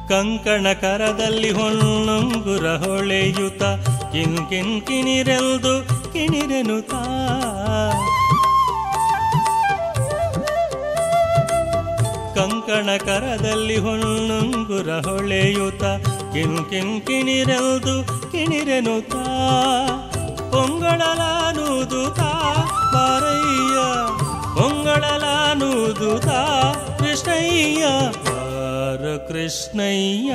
S4: ಕಂಕಣ ಕರದಲ್ಲಿ ಹೊನ್ನೊಂಗುರ ಹೊಳೆಯುತ ಕಿನ್ ಕಿನ್ ಕಿಣಿರೆಲ್ದು ಕಿಣಿರೆನುತ ಕಂಕಣ ಕರದಲ್ಲಿ ಹೊನ್ನೊಂಗುರ ಹೊಳೆಯುತ ಕಿನ್ ಕಿನ್ ಕಿಣಿರೆಲ್ದು ಕಿಣಿರೆನುತ ಪೊಂಗಳಲಾನುದುತ ಬಾರಯ್ಯ ಪೊಂಗಳಲಾನುದುತ ಕೃಷ್ಣಯ್ಯ ಬಾರೋ ಕೃಷ್ಣಯ್ಯ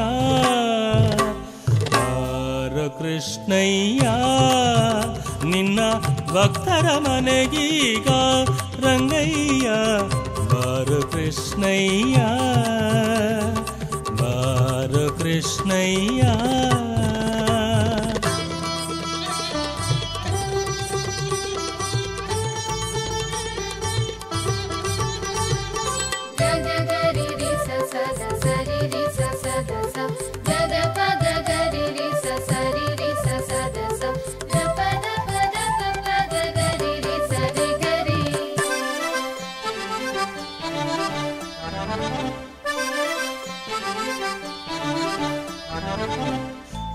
S4: ಬಾರೋ ಕೃಷ್ಣಯ್ಯ ನಿನ್ನ ಭಕ್ತರ ಮನೆಗೀಗ ರಂಗಯ್ಯ ಬಾರೋ ಕೃಷ್ಣಯ್ಯ ಬಾರೋ ಕೃಷ್ಣಯ್ಯ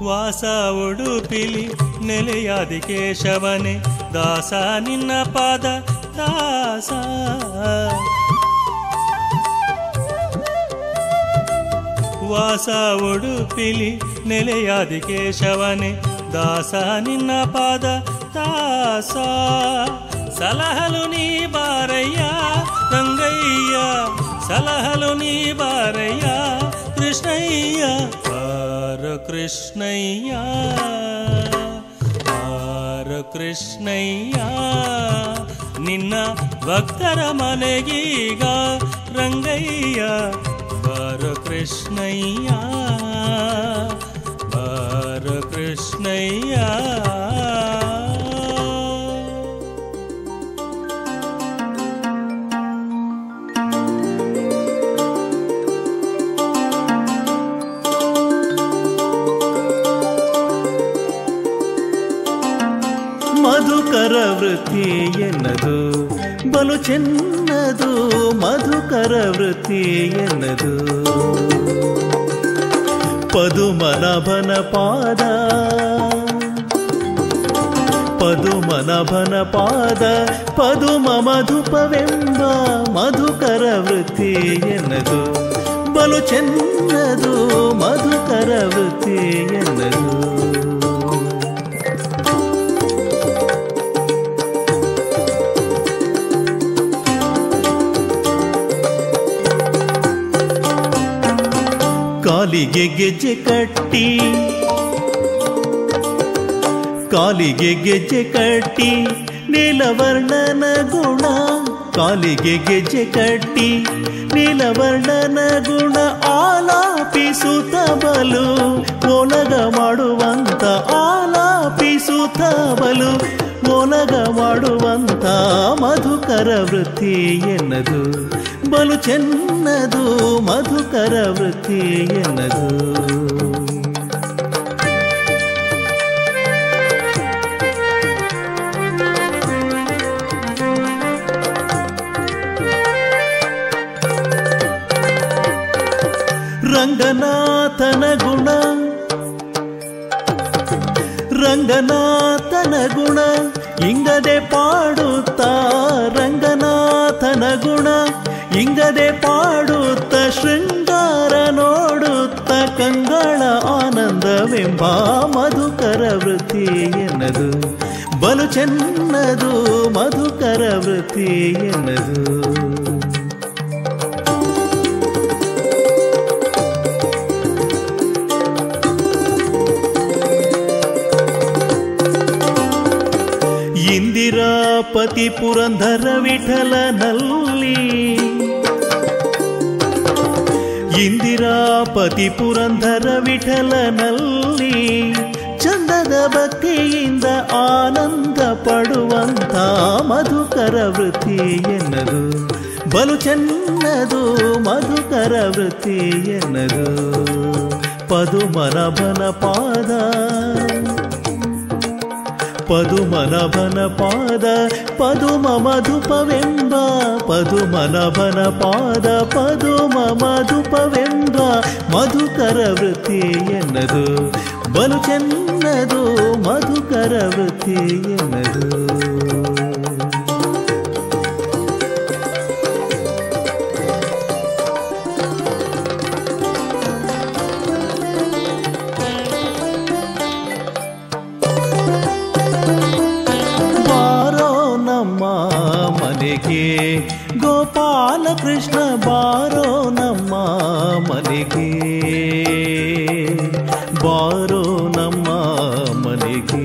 S4: ವಾಸ ಉಡುಪಿಲಿ ನೆಲೆಯಾದಿ ಕೇಶವನೆ ದಾಸ ನಿನ್ನ ಪಾದ ದಾಸ ವಾಸ ಉಡುಪಿಲಿ ನೆಲೆಯಾದಿ ಕೇಶವನೆ ದಾಸ ನಿನ್ನ ಪಾದ ದಾಸ ಸಲಹಲು ನೀ ಬಾರಯ್ಯ ರಂಗಯ್ಯ ಸಲಹಲು ನೀ ಬಾರಯ್ಯ ಕೃಷ್ಣಯ್ಯ ಬಾರೋ ಕೃಷ್ಣಯ್ಯ ಬಾರೋ ಕೃಷ್ಣಯ್ಯ ನಿನ್ನ ಭಕ್ತರ ಮನೆಗೀಗ ರಂಗಯ್ಯ ಬಾರೋ ಕೃಷ್ಣಯ್ಯ ಬಾರೋ ಕೃಷ್ಣಯ್ಯ
S3: ಮಧುಕರ ವೃತ್ತಿ ಎನ್ನದು ಬಲು ಚೆನ್ನದು ಮಧುಕರ ವೃತ್ತಿ ವೃತ್ತಿ ಎನ್ನದು. ಪದುಮನಭನ ಪಾದ ಪದುಮನಭನ ಪಾದ ಪದುಮ ಮಧುಪವೆಂಬ ಮಧುಕರ ವೃತ್ತಿ ಎನ್ನದು. ಬಲು ಚೆನ್ನದು ಮಧುಕರ ವೃತ್ತಿ ಎನ್ನದು. ಕಾಲಿಗೆ ಗೆಜ್ಜೆ ಕಟ್ಟಿ ಕಾಲಿಗೆ ಗೆಜ್ಜೆ ಕಟ್ಟಿ ನೀಲವರ್ಣನ ಗುಣ. ಕಾಲಿಗೆ ಗೆಜ್ಜೆ ಕಟ್ಟಿ ನೀಲವರ್ಣನ ಗುಣ ಆಲಾಪಿಸುತ್ತ ಬಲು ಓಲಗ ಮಾಡುವಂತ ಆಲಾಪಿಸುತ್ತ ಬಲು ಓಲಗ ಮಾಡುವಂತ ಮಧುಕರ ವೃತ್ತಿ ಎನ್ನದು. ಬಲು ಚೆನ್ನದು ಮಧುಕರ ವೃತ್ತಿ ಎನ್ನದು. ರಂಗನಾಥನ ಗುಣ ರಂಗನಾಥನ ಗುಣ ಇಂಗದೆ ಪಾಡುತ್ತಾ ರಂಗನಾಥನ ಗುಣ ಇಂಗದೆ ಪಾಡುತ್ತ ಶೃಂಗಾರ ನೋಡುತ್ತ ಕಂಗಳ ಆನಂದವೆಂಬ ಮಧುಕರ ವೃತ್ತಿ ಎನ್ನದು. ಬಲು ಚೆನ್ನದು ಮಧುಕರ ವೃತ್ತಿ ಎನ್ನದು. ಇಂದಿರಾಪತಿ ಪುರಂದರ ವಿಠಲನಲ್ಲಿ ಇಂದಿರಾಪತಿ ಪುರಂದರ ವಿಠಲನಲ್ಲಿ ಚಂದದ ಭಕ್ತಿಯಿಂದ ಆನಂದ ಪಡುವಂತ ಮಧುಕರ ವೃತ್ತಿ ಎನ್ನದು. ಬಲು ಚೆನ್ನದು ಮಧುಕರ ವೃತ್ತಿ ಎನ್ನದು. ಪದುಮನಭನ ಪಾದ ಪದುಮನಭನ ಪಾದ ಪದುಮ ಮಧುಪವೆಂಬ ಪದುಮನಭನ ಪಾದ ಪದುಮ ಮಧುಪವೆಂಬ ಮಧುಕರ ವೃತ್ತಿ ಎನ್ನದು. ಬಲು ಚೆನ್ನದು ಮಧುಕರ ವೃತ್ತಿ ಎನ್ನದು. ಮನೆಗೆ ಗೋಪಾಲ ಕೃಷ್ಣ ಬಾರೋ ನಮ್ಮ ಮನೆಗೆ ಬಾರೋ ನಮ್ಮ ಮನೆಗೆ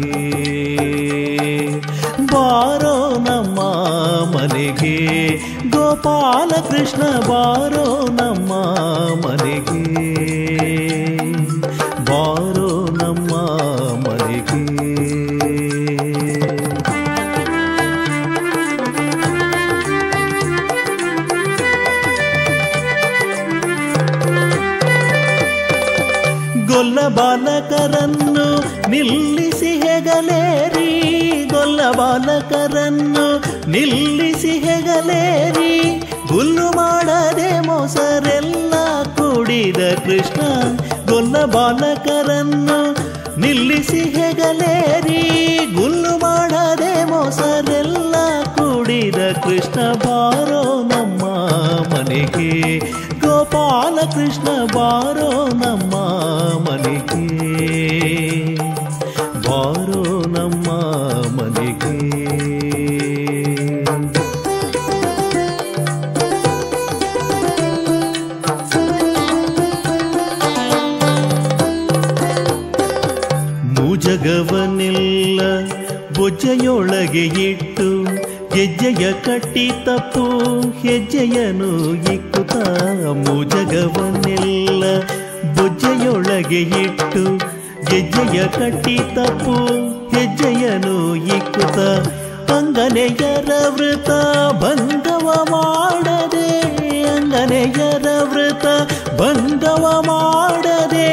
S3: ಬಾರೋ ನಮ್ಮ ಮನೆಗೆ ಗೋಪಾಲ ಕೃಷ್ಣ ಬಾರೋ ನಮ್ಮ ಮನೆಗೆ ಬಾರೋ ನಮ್ಮ ಮನೆಗೆ. ಗೊಲ್ಲ ಬಾಲಕರನ್ನು ನಿಲ್ಲಿಸಿ ಹೆಗಲೇರಿ ಗೊಲ್ಲ ಬಾಲಕರನ್ನು ನಿಲ್ಲಿಸಿ ಹೆಗಲೇರಿ ಗುಲ್ಲು ಮಾಡದೆ ಮೊಸರೆಲ್ಲ ಕುಡಿದ ಕೃಷ್ಣ. ಗೊಲ್ಲ ಬಾಲಕರನ್ನು ನಿಲ್ಲಿಸಿ ಹೆಗಲೇರಿ ಗುಲ್ಲು ಮಾಡದೆ ಮೊಸರೆಲ್ಲ ಕುಡಿದ ಕೃಷ್ಣ. ಬಾರೋ ನಮ್ಮ ಮನೆಗೆ ಗೋಪಾಲ ಕೃಷ್ಣ ಬಾರೋ ನಮ್ಮ ಮನೆಗೆ ಬಾರೋ ನಮ್ಮ ಮನೆಗೆ. ಮೂಜಗವನ್ನೆಲ್ಲ ಬೊಜ್ಜೆಯೊಳಗೆ ಇಟ್ಟು ಗೆಜ್ಜೆಯ ಕಟ್ಟಿ ತಪ್ಪು ಹೆಜ್ಜೆಯನು ಇಕ್ಕುತ್ತ. ಮೂಜಗವನ್ನೆಲ್ಲ ಬೊಜ್ಜೆಯೊಳಗೆ ಇಟ್ಟು ಗೆಜ್ಜೆಯ ಕಟ್ಟಿ ತಪ್ಪು ಹೆಜ್ಜೆಯನು ಇಕ್ಕುತ್ತ. ಅಂಗನೆಯರ ವೃತ ಭಂಗವ ಮಾಡದೆ ಅಂಗನೆಯರ ವೃತ ಭಂಗವ ಮಾಡದೆ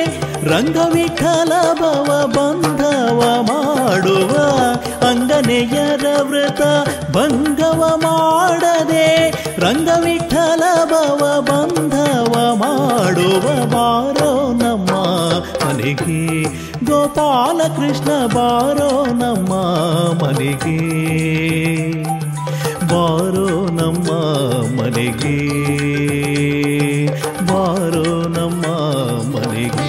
S3: ರಂಗವಿಠಲ ಭವ ಬಂಧವ ಮಾಡುವ ಅಂಗನೆಯರ ವ್ರತ ಭಂಗವ ಮಾಡದೆ ರಂಗವಿಠಲ ಭವ ಬಂಧವ ಮಾಡುವ ಬಾರೋ ನಮ್ಮ ಮನೆಗೆ ಗೋಪಾಲ ಕೃಷ್ಣ ಬಾರೋ ನಮ್ಮ ಮನೆಗೆ ಬಾರೋ ನಮ್ಮ ಮನೆಗೆ ಬಾರೋ ನಮ್ಮ ಮನೆಗೆ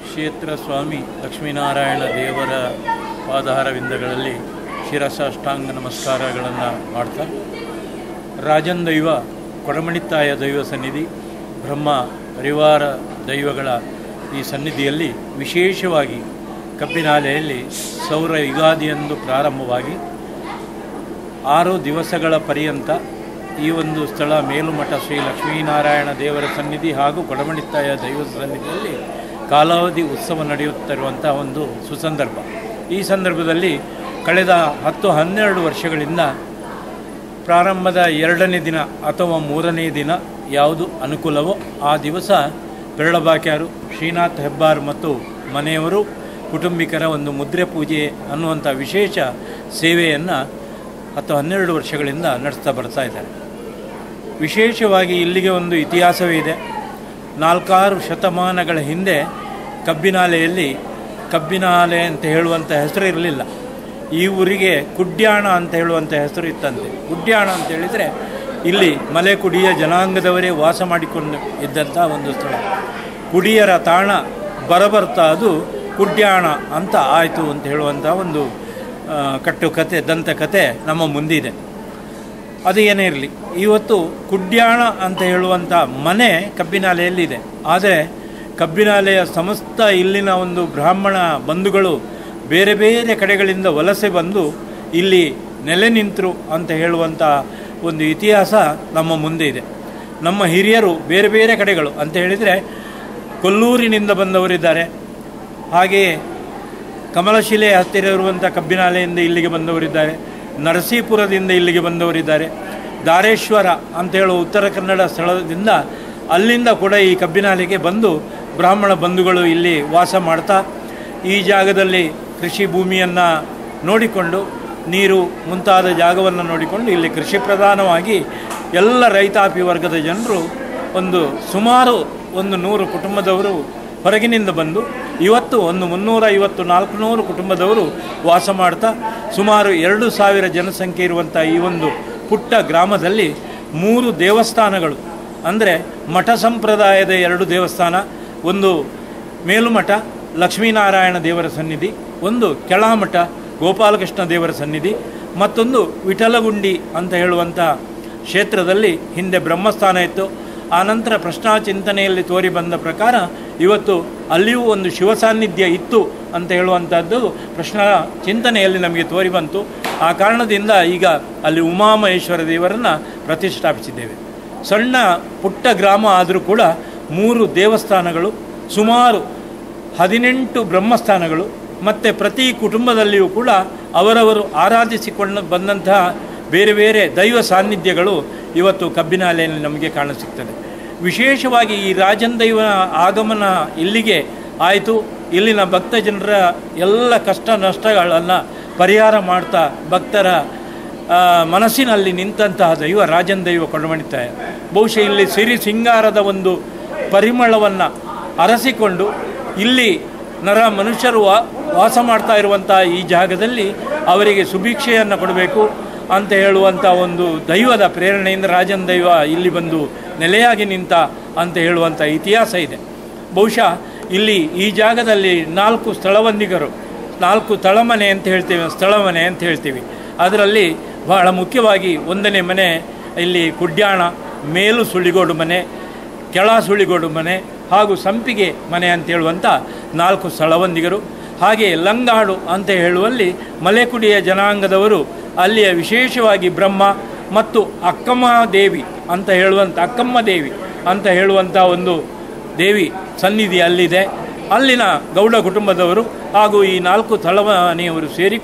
S2: ಕ್ಷೇತ್ರ ಸ್ವಾಮಿ ಲಕ್ಷ್ಮೀನಾರಾಯಣ ದೇವರ ಪಾದಾರವಿಂದಗಳಲ್ಲಿ ಶಿರಸಾಷ್ಟಾಂಗ ನಮಸ್ಕಾರಗಳನ್ನು ಮಾಡ್ತಾ, ರಾಜನ್ ದೈವ, ಕೊಡಮಣಿತ್ತಾಯ ದೈವ ಸನ್ನಿಧಿ, ಬ್ರಹ್ಮ ಪರಿವಾರ ದೈವಗಳ ಈ ಸನ್ನಿಧಿಯಲ್ಲಿ ವಿಶೇಷವಾಗಿ ಕಬ್ಬಿನಾಲೆಯಲ್ಲಿ ಸೌರ ಯುಗಾದಿಯಂದು ಪ್ರಾರಂಭವಾಗಿ 6 ದಿವಸಗಳ ಪರ್ಯಂತ ಈ ಒಂದು ಸ್ಥಳ ಮೇಲುಮಠ ಶ್ರೀ ಲಕ್ಷ್ಮೀನಾರಾಯಣ ದೇವರ ಸನ್ನಿಧಿ ಹಾಗೂ ಕೊಡಮಣಿತ್ತಾಯ ದೈವ ಸನ್ನಿಧಿಯಲ್ಲಿ ಕಾಲಾವಧಿ ಉತ್ಸವ ನಡೆಯುತ್ತಿರುವಂಥ ಒಂದು ಸುಸಂದರ್ಭ. ಈ ಸಂದರ್ಭದಲ್ಲಿ ಕಳೆದ 10-12 ವರ್ಷಗಳಿಂದ ಪ್ರಾರಂಭದ 2ನೇ ದಿನ ಅಥವಾ 3ನೇ ದಿನ ಯಾವುದು ಅನುಕೂಲವೋ ಆ ದಿವಸ ಪೆರಳಬಾಕ್ಯಾರು, ಶ್ರೀನಾಥ್ ಹೆಬ್ಬಾರ್ ಮತ್ತು ಮನೆಯವರು ಕುಟುಂಬಿಕರ ಒಂದು ಮುದ್ರೆ ಪೂಜೆ ಅನ್ನುವಂಥ ವಿಶೇಷ ಸೇವೆಯನ್ನು 10-12 ವರ್ಷಗಳಿಂದ ನಡೆಸ್ತಾ ಬರ್ತಾ ಇದ್ದಾರೆ. ವಿಶೇಷವಾಗಿ ಇಲ್ಲಿಗೆ ಒಂದು ಇತಿಹಾಸವೇ ಇದೆ. 4-6 ಶತಮಾನಗಳ ಹಿಂದೆ ಕಬ್ಬಿನಾಲೆಯಲ್ಲಿ ಕಬ್ಬಿನಾಲೆ ಅಂತ ಹೇಳುವಂಥ ಹೆಸರು ಇರಲಿಲ್ಲ. ಈ ಊರಿಗೆ ಕುಡ್ಯಾಣ ಅಂತ ಹೇಳುವಂಥ ಹೆಸರು ಇತ್ತಂತೆ. ಕುಡ್ಯಾಣ ಅಂತ ಹೇಳಿದರೆ ಇಲ್ಲಿ ಮಲೆ ಕುಡಿಯ ಜನಾಂಗದವರೇ ವಾಸ ಮಾಡಿಕೊಂಡು ಇದ್ದಂಥ ಒಂದು ಸ್ಥಳ. ಕುಡಿಯರ ತಾಣ ಬರಬರ್ತಾ ಅದು ಕುಡ್ಯಾಣ ಅಂತ ಆಯಿತು ಅಂತ ಹೇಳುವಂಥ ಒಂದು ಕಟ್ಟುಕತೆ, ದಂತಕತೆ ನಮ್ಮ ಮುಂದಿದೆ. ಅದು ಏನೇ ಇರಲಿ, ಇವತ್ತು ಕುಡ್ಯಾಣ ಅಂತ ಹೇಳುವಂಥ ಮನೆ ಕಬ್ಬಿನಾಲೆಯಲ್ಲಿದೆ. ಆದರೆ ಕಬ್ಬಿನಾಲೆಯ ಸಮಸ್ತ ಇಲ್ಲಿನ ಒಂದು ಬ್ರಾಹ್ಮಣ ಬಂಧುಗಳು ಬೇರೆ ಬೇರೆ ಕಡೆಗಳಿಂದ ವಲಸೆ ಬಂದು ಇಲ್ಲಿ ನೆಲೆ ನಿಂತರು ಅಂತ ಹೇಳುವಂಥ ಒಂದು ಇತಿಹಾಸ ನಮ್ಮ ಮುಂದೆ ಇದೆ. ನಮ್ಮ ಹಿರಿಯರು ಬೇರೆ ಬೇರೆ ಕಡೆಗಳು ಅಂತ ಹೇಳಿದರೆ ಕೊಲ್ಲೂರಿನಿಂದ ಬಂದವರಿದ್ದಾರೆ, ಹಾಗೆಯೇ ಕಮಲಶಿಲೆ ಹತ್ತಿರ ಇರುವಂಥ ಕಬ್ಬಿನಾಲೆಯಿಂದ ಇಲ್ಲಿಗೆ ಬಂದವರಿದ್ದಾರೆ, ನರಸೀಪುರದಿಂದ ಇಲ್ಲಿಗೆ ಬಂದವರಿದ್ದಾರೆ, ದಾರೇಶ್ವರ ಅಂತ ಹೇಳುವ ಉತ್ತರ ಕನ್ನಡ ಸ್ಥಳದಿಂದ ಅಲ್ಲಿಂದ ಕೂಡ ಈ ಕಬ್ಬಿನಾಲೆಗೆ ಬಂದು ಬ್ರಾಹ್ಮಣ ಬಂಧುಗಳು ಇಲ್ಲಿ ವಾಸ ಮಾಡ್ತಾ ಈ ಜಾಗದಲ್ಲಿ ಕೃಷಿ ಭೂಮಿಯನ್ನು ನೋಡಿಕೊಂಡು, ನೀರು ಮುಂತಾದ ಜಾಗವನ್ನು ನೋಡಿಕೊಂಡು ಇಲ್ಲಿ ಕೃಷಿ ಪ್ರಧಾನವಾಗಿ ಎಲ್ಲ ರೈತಾಪಿ ವರ್ಗದ ಜನರು ಸುಮಾರು 100 ಕುಟುಂಬದವರು ಹೊರಗಿನಿಂದ ಬಂದು ಇವತ್ತು 350-400 ಕುಟುಂಬದವರು ವಾಸ ಮಾಡ್ತಾ ಸುಮಾರು 2000 ಜನಸಂಖ್ಯೆ ಇರುವಂಥ ಈ ಒಂದು ಪುಟ್ಟ ಗ್ರಾಮದಲ್ಲಿ 3 ದೇವಸ್ಥಾನಗಳು, ಅಂದರೆ ಮಠ ಸಂಪ್ರದಾಯದ 2 ದೇವಸ್ಥಾನ, ಒಂದು ಮೇಲುಮಠ ಲಕ್ಷ್ಮೀನಾರಾಯಣ ದೇವರ ಸನ್ನಿಧಿ, ಒಂದು ಕೆಳಮಠ ಗೋಪಾಲಕೃಷ್ಣ ದೇವರ ಸನ್ನಿಧಿ, ಮತ್ತೊಂದು ವಿಠಲಗುಂಡಿ ಅಂತ ಹೇಳುವಂಥ ಕ್ಷೇತ್ರದಲ್ಲಿ ಹಿಂದೆ ಬ್ರಹ್ಮಸ್ಥಾನ ಇತ್ತು. ಆನಂತರ ಪ್ರಶ್ನಾ ಚಿಂತನೆಯಲ್ಲಿ ತೋರಿ ಬಂದ ಪ್ರಕಾರ ಇವತ್ತು ಅಲ್ಲಿಯೂ ಒಂದು ಶಿವ ಸಾನ್ನಿಧ್ಯ ಇತ್ತು ಅಂತ ಹೇಳುವಂಥದ್ದು ಪ್ರಶ್ನಾ ಚಿಂತನೆಯಲ್ಲಿ ನಮಗೆ ತೋರಿ ಬಂತು. ಆ ಕಾರಣದಿಂದ ಈಗ ಅಲ್ಲಿ ಉಮಾಮಹೇಶ್ವರ ದೇವರನ್ನು ಪ್ರತಿಷ್ಠಾಪಿಸಿದ್ದೇವೆ. ಸಣ್ಣ ಪುಟ್ಟ ಗ್ರಾಮ ಆದರೂ ಕೂಡ 3 ದೇವಸ್ಥಾನಗಳು, ಸುಮಾರು 18 ಬ್ರಹ್ಮಸ್ಥಾನಗಳು, ಮತ್ತು ಪ್ರತಿ ಕುಟುಂಬದಲ್ಲಿಯೂ ಕೂಡ ಅವರವರು ಆರಾಧಿಸಿಕೊಂಡು ಬಂದಂತಹ ಬೇರೆ ಬೇರೆ ದೈವ ಸಾನ್ನಿಧ್ಯಗಳು ಇವತ್ತು ಕಬ್ಬಿನಾಲೆಯಲ್ಲಿ ನಮಗೆ ಕಾಣಸಿಗ್ತದೆ. ವಿಶೇಷವಾಗಿ ಈ ರಾಜನ್ ದೈವ ಆಗಮನ ಇಲ್ಲಿಗೆ ಆಯಿತು. ಇಲ್ಲಿನ ಭಕ್ತ ಜನರ ಎಲ್ಲ ಕಷ್ಟ ನಷ್ಟಗಳನ್ನು ಪರಿಹಾರ ಮಾಡ್ತಾ ಭಕ್ತರ ಮನಸ್ಸಿನಲ್ಲಿ ನಿಂತಹ ದೈವ ರಾಜನ್ ದೈವ ಕೊಡಮಣಿತ್ತಾಯ. ಬಹುಶಃ ಇಲ್ಲಿ ಸಿರಿ ಸಿಂಗಾರದ ಒಂದು ಪರಿಮಳವನ್ನು ಅರಸಿಕೊಂಡು ಇಲ್ಲಿ ಮನುಷ್ಯರು ವಾಸ ಮಾಡ್ತಾ ಇರುವಂಥ ಈ ಜಾಗದಲ್ಲಿ ಅವರಿಗೆ ಸುಭಿಕ್ಷೆಯನ್ನು ಕೊಡಬೇಕು ಅಂತ ಹೇಳುವಂಥ ಒಂದು ದೈವದ ಪ್ರೇರಣೆಯಿಂದ ರಾಜನ ದೈವ ಇಲ್ಲಿ ಬಂದು ನೆಲೆಯಾಗಿ ನಿಂತ ಅಂತ ಹೇಳುವಂಥ ಇತಿಹಾಸ ಇದೆ. ಬಹುಶಃ ಇಲ್ಲಿ ಈ ಜಾಗದಲ್ಲಿ 4 ಸ್ಥಳವಂದಿಗರು, 4 ತಳಮನೆ ಅಂತ ಹೇಳ್ತೀವಿ, ಸ್ಥಳಮನೆ ಅಂತ ಹೇಳ್ತೀವಿ. ಅದರಲ್ಲಿ ಬಹಳ ಮುಖ್ಯವಾಗಿ 1ನೇ ಮನೆ ಇಲ್ಲಿ ಕುಡ್ಯಾಣ, ಮೇಲು ಸುಳಿಗೋಡು ಮನೆ, ಕೆಳ ಸುಳಿಗೋಡು ಮನೆ ಹಾಗೂ ಸಂಪಿಗೆ ಮನೆ ಅಂತ ಹೇಳುವಂಥ 4 ಸ್ಥಳವಂದಿಗರು. ಹಾಗೆ ಲಂಗಾಡು ಅಂತ ಹೇಳುವಲ್ಲಿ ಮಲೆಕುಡಿಯ ಜನಾಂಗದವರು, ಅಲ್ಲಿಯ ವಿಶೇಷವಾಗಿ ಬ್ರಹ್ಮ ಮತ್ತು ಅಕ್ಕಮ್ಮ ದೇವಿ ಅಂತ ಹೇಳುವಂಥ ಒಂದು ದೇವಿ ಸನ್ನಿಧಿ ಅಲ್ಲಿದೆ. ಅಲ್ಲಿನ ಗೌಡ ಕುಟುಂಬದವರು ಹಾಗೂ ಈ 4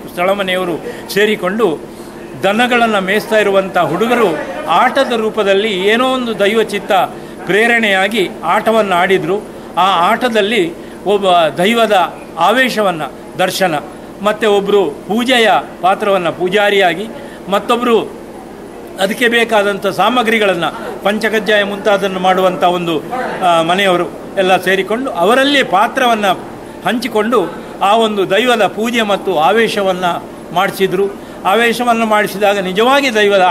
S2: ಸ್ಥಳಮನೆಯವರು ಸೇರಿಕೊಂಡು ದನಗಳನ್ನು ಮೇಯಿಸ್ತಾ ಇರುವಂಥ ಹುಡುಗರು ಆಟದ ರೂಪದಲ್ಲಿ ಏನೋ ಒಂದು ದೈವಚಿತ್ತ ಪ್ರೇರಣೆಯಾಗಿ ಆಟವನ್ನು ಆಡಿದರು. ಆ ಆಟದಲ್ಲಿ ಒಬ್ಬ ದೈವದ ಆವೇಶವನ್ನು ದರ್ಶನ, ಮತ್ತು ಒಬ್ಬರು ಪೂಜೆಯ ಪಾತ್ರವನ್ನು ಪೂಜಾರಿಯಾಗಿ, ಮತ್ತೊಬ್ಬರು ಅದಕ್ಕೆ ಬೇಕಾದಂಥ ಸಾಮಗ್ರಿಗಳನ್ನು ಪಂಚಕಜ್ಜಾಯ ಮುಂತಾದನ್ನು ಮಾಡುವಂಥ ಒಂದು ಮನೆಯವರು ಎಲ್ಲ ಸೇರಿಕೊಂಡು ಅವರಲ್ಲಿ ಪಾತ್ರವನ್ನು ಹಂಚಿಕೊಂಡು ಆ ಒಂದು ದೈವದ ಪೂಜೆ ಮತ್ತು ಆವೇಶವನ್ನು ಮಾಡಿಸಿದರು. ಆವೇಶವನ್ನು ಮಾಡಿಸಿದಾಗ ನಿಜವಾಗಿ ದೈವದ